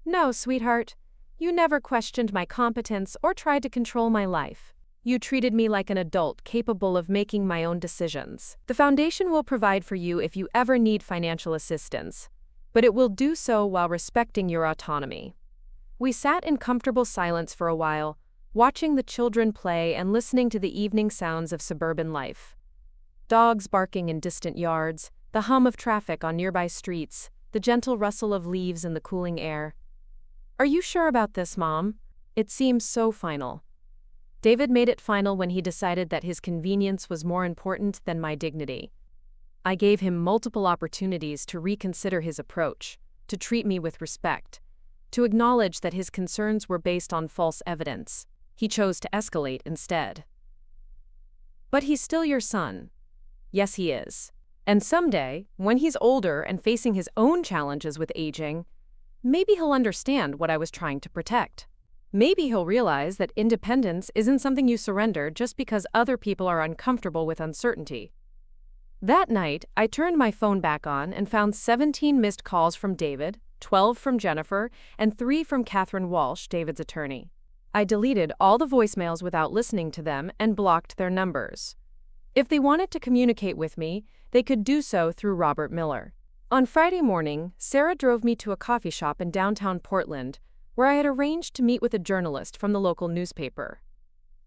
A: No, sweetheart. You never questioned my competence or tried to control my life. You treated me like an adult capable of making my own decisions. The foundation will provide for you if you ever need financial assistance, but it will do so while respecting your autonomy. We sat in comfortable silence for a while, watching the children play and listening to the evening sounds of suburban life. Dogs barking in distant yards, the hum of traffic on nearby streets, the gentle rustle of leaves in the cooling air. Are you sure about this, Mom? It seems so final. David made it final when he decided that his convenience was more important than my dignity. I gave him multiple opportunities to reconsider his approach, to treat me with respect, to acknowledge that his concerns were based on false evidence. He chose to escalate instead. But he's still your son. Yes, he is. And someday, when he's older and facing his own challenges with aging, maybe he'll understand what I was trying to protect. Maybe he'll realize that independence isn't something you surrender just because other people are uncomfortable with uncertainty. That night, I turned my phone back on and found 17 missed calls from David, 12 from Jennifer, and 3 from Catherine Walsh, David's attorney. I deleted all the voicemails without listening to them and blocked their numbers. If they wanted to communicate with me, they could do so through Robert Miller. On Friday morning, Sarah drove me to a coffee shop in downtown Portland, where I had arranged to meet with a journalist from the local newspaper.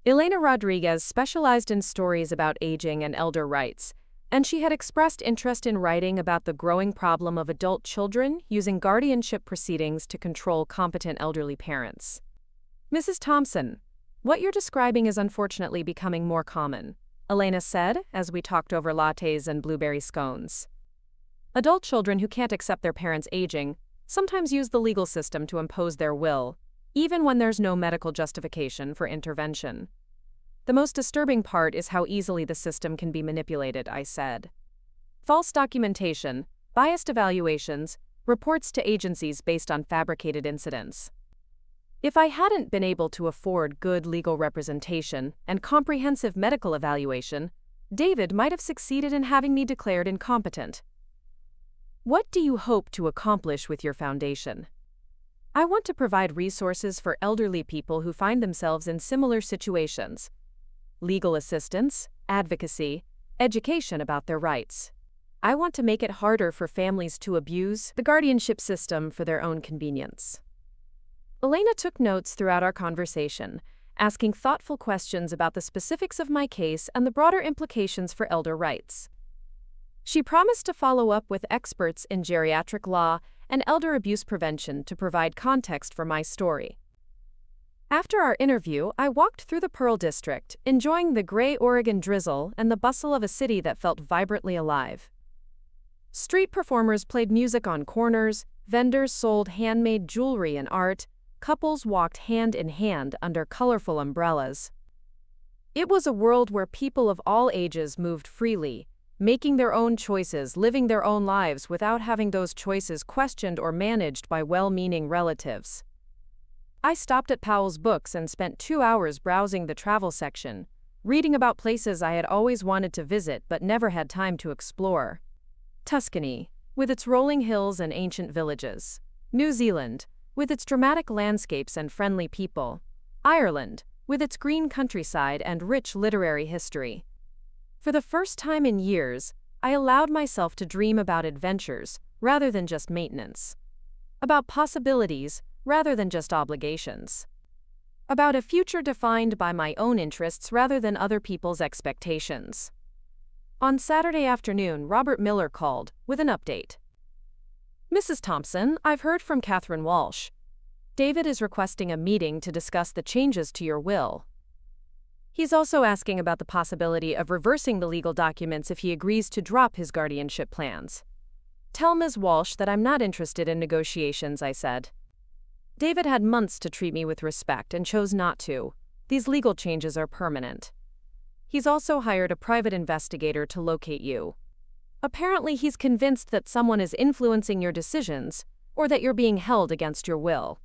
A: Elena Rodriguez specialized in stories about aging and elder rights, and she had expressed interest in writing about the growing problem of adult children using guardianship proceedings to control competent elderly parents. Mrs. Thompson, what you're describing is unfortunately becoming more common, Elena said as we talked over lattes and blueberry scones. Adult children who can't accept their parents' aging sometimes use the legal system to impose their will, even when there's no medical justification for intervention. The most disturbing part is how easily the system can be manipulated, I said. False documentation, biased evaluations, reports to agencies based on fabricated incidents. If I hadn't been able to afford good legal representation and comprehensive medical evaluation, David might have succeeded in having me declared incompetent. What do you hope to accomplish with your foundation? I want to provide resources for elderly people who find themselves in similar situations. Legal assistance, advocacy, education about their rights. I want to make it harder for families to abuse the guardianship system for their own convenience. Elena took notes throughout our conversation, asking thoughtful questions about the specifics of my case and the broader implications for elder rights. She promised to follow up with experts in geriatric law and elder abuse prevention to provide context for my story. After our interview, I walked through the Pearl District, enjoying the gray Oregon drizzle and the bustle of a city that felt vibrantly alive. Street performers played music on corners, Vendors sold handmade jewelry and art. Couples walked hand in hand under colorful umbrellas. It was a world where people of all ages moved freely, making their own choices, living their own lives without having those choices questioned or managed by well-meaning relatives. I stopped at Powell's Books and spent 2 hours browsing the travel section, reading about places I had always wanted to visit but never had time to explore. Tuscany, with its rolling hills and ancient villages. New Zealand, with its dramatic landscapes and friendly people. Ireland, with its green countryside and rich literary history. For the first time in years, I allowed myself to dream about adventures rather than just maintenance. About possibilities rather than just obligations. About a future defined by my own interests rather than other people's expectations. On Saturday afternoon, Robert Miller called with an update. "Mrs. Thompson, I've heard from Catherine Walsh. David is requesting a meeting to discuss the changes to your will. He's also asking about the possibility of reversing the legal documents if he agrees to drop his guardianship plans. Tell Ms. Walsh that I'm not interested in negotiations," I said. David had months to treat me with respect and chose not to. These legal changes are permanent. He's also hired a private investigator to locate you. Apparently, he's convinced that someone is influencing your decisions or that you're being held against your will.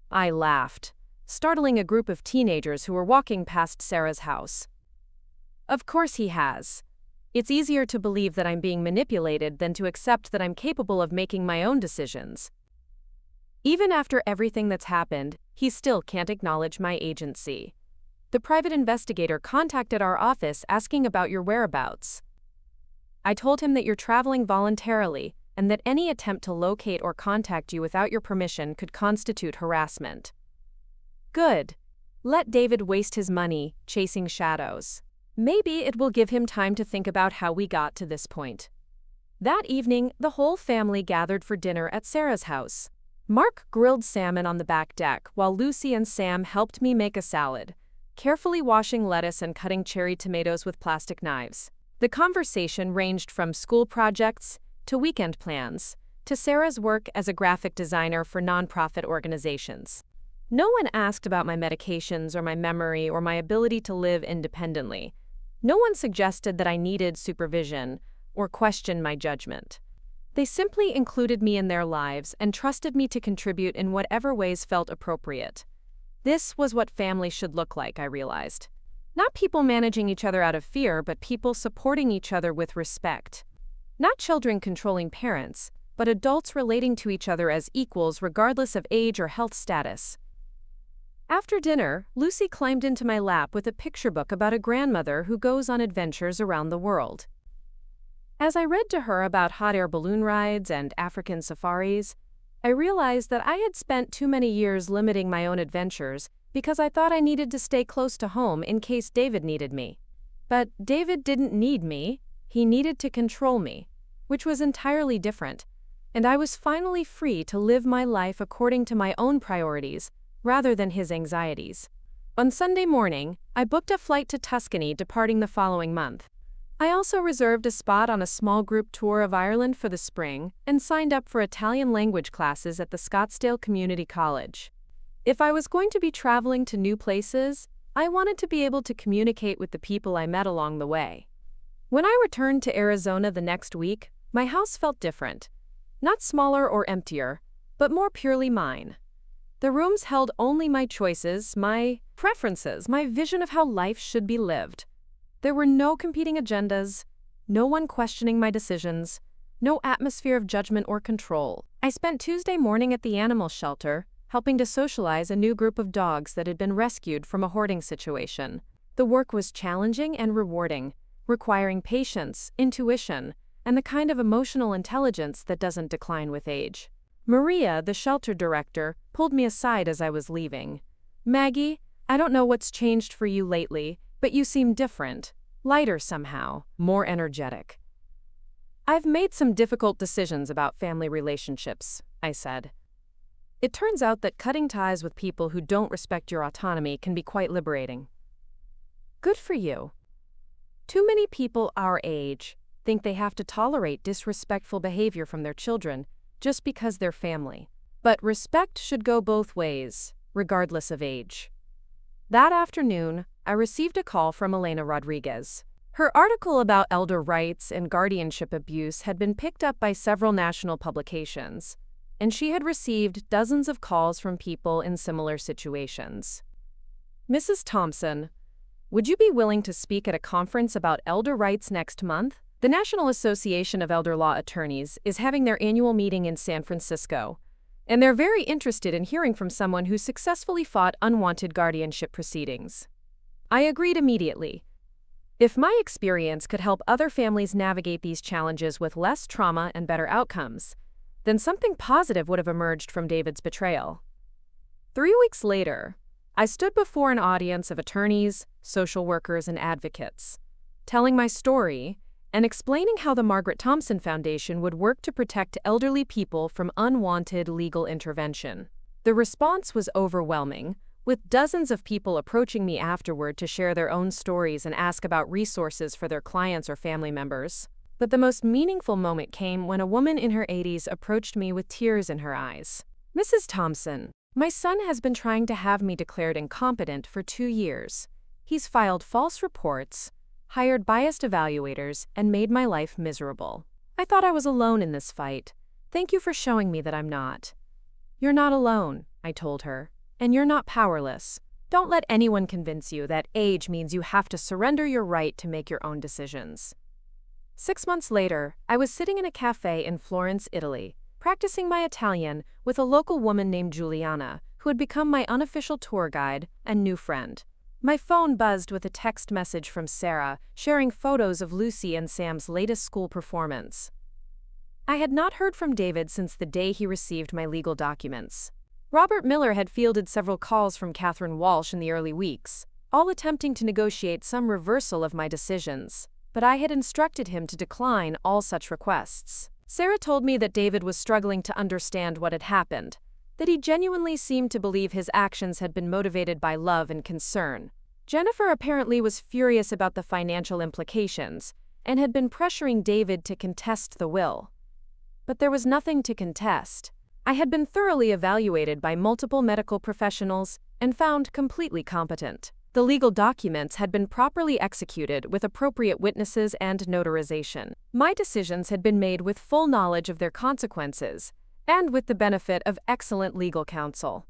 A: I laughed, startling a group of teenagers who were walking past Sarah's house. Of course he has. It's easier to believe that I'm being manipulated than to accept that I'm capable of making my own decisions. Even after everything that's happened, he still can't acknowledge my agency. The private investigator contacted our office asking about your whereabouts. I told him that you're traveling voluntarily and that any attempt to locate or contact you without your permission could constitute harassment. Good. Let David waste his money chasing shadows. Maybe it will give him time to think about how we got to this point. That evening, the whole family gathered for dinner at Sarah's house. Mark grilled salmon on the back deck while Lucy and Sam helped me make a salad, carefully washing lettuce and cutting cherry tomatoes with plastic knives. The conversation ranged from school projects to weekend plans to Sarah's work as a graphic designer for nonprofit organizations. No one asked about my medications or my memory or my ability to live independently. No one suggested that I needed supervision or questioned my judgment. They simply included me in their lives and trusted me to contribute in whatever ways felt appropriate. This was what family should look like, I realized. Not people managing each other out of fear, but people supporting each other with respect. Not children controlling parents, but adults relating to each other as equals regardless of age or health status. After dinner, Lucy climbed into my lap with a picture book about a grandmother who goes on adventures around the world. As I read to her about hot air balloon rides and African safaris, I realized that I had spent too many years limiting my own adventures because I thought I needed to stay close to home in case David needed me. But David didn't need me, he needed to control me, which was entirely different, and I was finally free to live my life according to my own priorities rather than his anxieties. On Sunday morning, I booked a flight to Tuscany departing the following month. I also reserved a spot on a small group tour of Ireland for the spring and signed up for Italian language classes at the Scottsdale Community College. If I was going to be traveling to new places, I wanted to be able to communicate with the people I met along the way. When I returned to Arizona the next week, my house felt different. Not smaller or emptier, but more purely mine. The rooms held only my choices, my preferences, my vision of how life should be lived. There were no competing agendas, no one questioning my decisions, no atmosphere of judgment or control. I spent Tuesday morning at the animal shelter, helping to socialize a new group of dogs that had been rescued from a hoarding situation. The work was challenging and rewarding, requiring patience, intuition, and the kind of emotional intelligence that doesn't decline with age. Maria, the shelter director, pulled me aside as I was leaving. "Maggie, I don't know what's changed for you lately, but you seem different, lighter somehow, more energetic." "I've made some difficult decisions about family relationships," I said. "It turns out that cutting ties with people who don't respect your autonomy can be quite liberating." "Good for you." Too many people our age think they have to tolerate disrespectful behavior from their children just because they're family. But respect should go both ways, regardless of age. That afternoon, I received a call from Elena Rodriguez. Her article about elder rights and guardianship abuse had been picked up by several national publications, and she had received dozens of calls from people in similar situations. "Mrs. Thompson, would you be willing to speak at a conference about elder rights next month? The National Association of Elder Law Attorneys is having their annual meeting in San Francisco, and they're very interested in hearing from someone who successfully fought unwanted guardianship proceedings." I agreed immediately. If my experience could help other families navigate these challenges with less trauma and better outcomes, then something positive would have emerged from David's betrayal. 3 weeks later, I stood before an audience of attorneys, social workers, and advocates, telling my story and explaining how the Margaret Thompson Foundation would work to protect elderly people from unwanted legal intervention. The response was overwhelming, with dozens of people approaching me afterward to share their own stories and ask about resources for their clients or family members. But the most meaningful moment came when a woman in her 80s approached me with tears in her eyes. "Mrs. Thompson, my son has been trying to have me declared incompetent for 2 years. He's filed false reports, hired biased evaluators, and made my life miserable. I thought I was alone in this fight. Thank you for showing me that I'm not." "You're not alone," I told her, "and you're not powerless. Don't let anyone convince you that age means you have to surrender your right to make your own decisions." 6 months later, I was sitting in a cafe in Florence, Italy, practicing my Italian with a local woman named Juliana, who had become my unofficial tour guide and new friend. My phone buzzed with a text message from Sarah, sharing photos of Lucy and Sam's latest school performance. I had not heard from David since the day he received my legal documents. Robert Miller had fielded several calls from Catherine Walsh in the early weeks, all attempting to negotiate some reversal of my decisions, but I had instructed him to decline all such requests. Sarah told me that David was struggling to understand what had happened, that he genuinely seemed to believe his actions had been motivated by love and concern. Jennifer apparently was furious about the financial implications and had been pressuring David to contest the will. But there was nothing to contest. I had been thoroughly evaluated by multiple medical professionals and found completely competent. The legal documents had been properly executed with appropriate witnesses and notarization. My decisions had been made with full knowledge of their consequences and with the benefit of excellent legal counsel.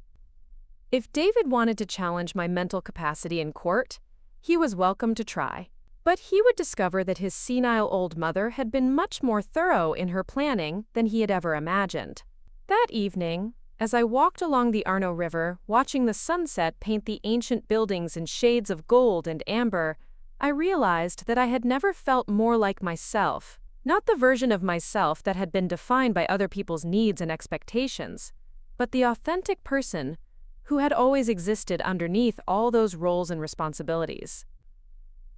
A: If David wanted to challenge my mental capacity in court, he was welcome to try. But he would discover that his senile old mother had been much more thorough in her planning than he had ever imagined. That evening, as I walked along the Arno River, watching the sunset paint the ancient buildings in shades of gold and amber, I realized that I had never felt more like myself. Not the version of myself that had been defined by other people's needs and expectations, but the authentic person who had always existed underneath all those roles and responsibilities.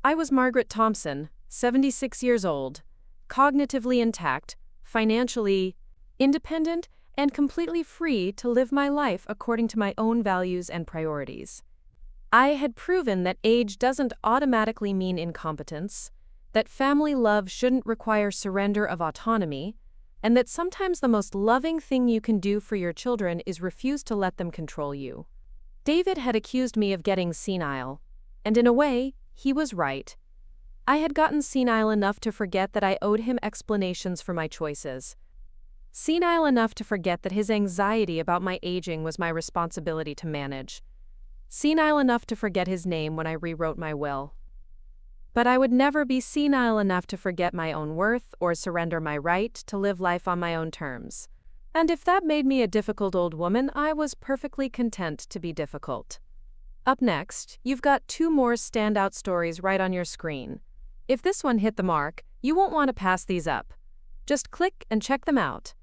A: I was Margaret Thompson, 76 years old, cognitively intact, financially independent, and completely free to live my life according to my own values and priorities. I had proven that age doesn't automatically mean incompetence, that family love shouldn't require surrender of autonomy, and that sometimes the most loving thing you can do for your children is refuse to let them control you. David had accused me of getting senile, and in a way, he was right. I had gotten senile enough to forget that I owed him explanations for my choices. Senile enough to forget that his anxiety about my aging was my responsibility to manage. Senile enough to forget his name when I rewrote my will. But I would never be senile enough to forget my own worth or surrender my right to live life on my own terms. And if that made me a difficult old woman, I was perfectly content to be difficult. Up next, you've got 2 more standout stories right on your screen. If this one hit the mark, you won't want to pass these up. Just click and check them out.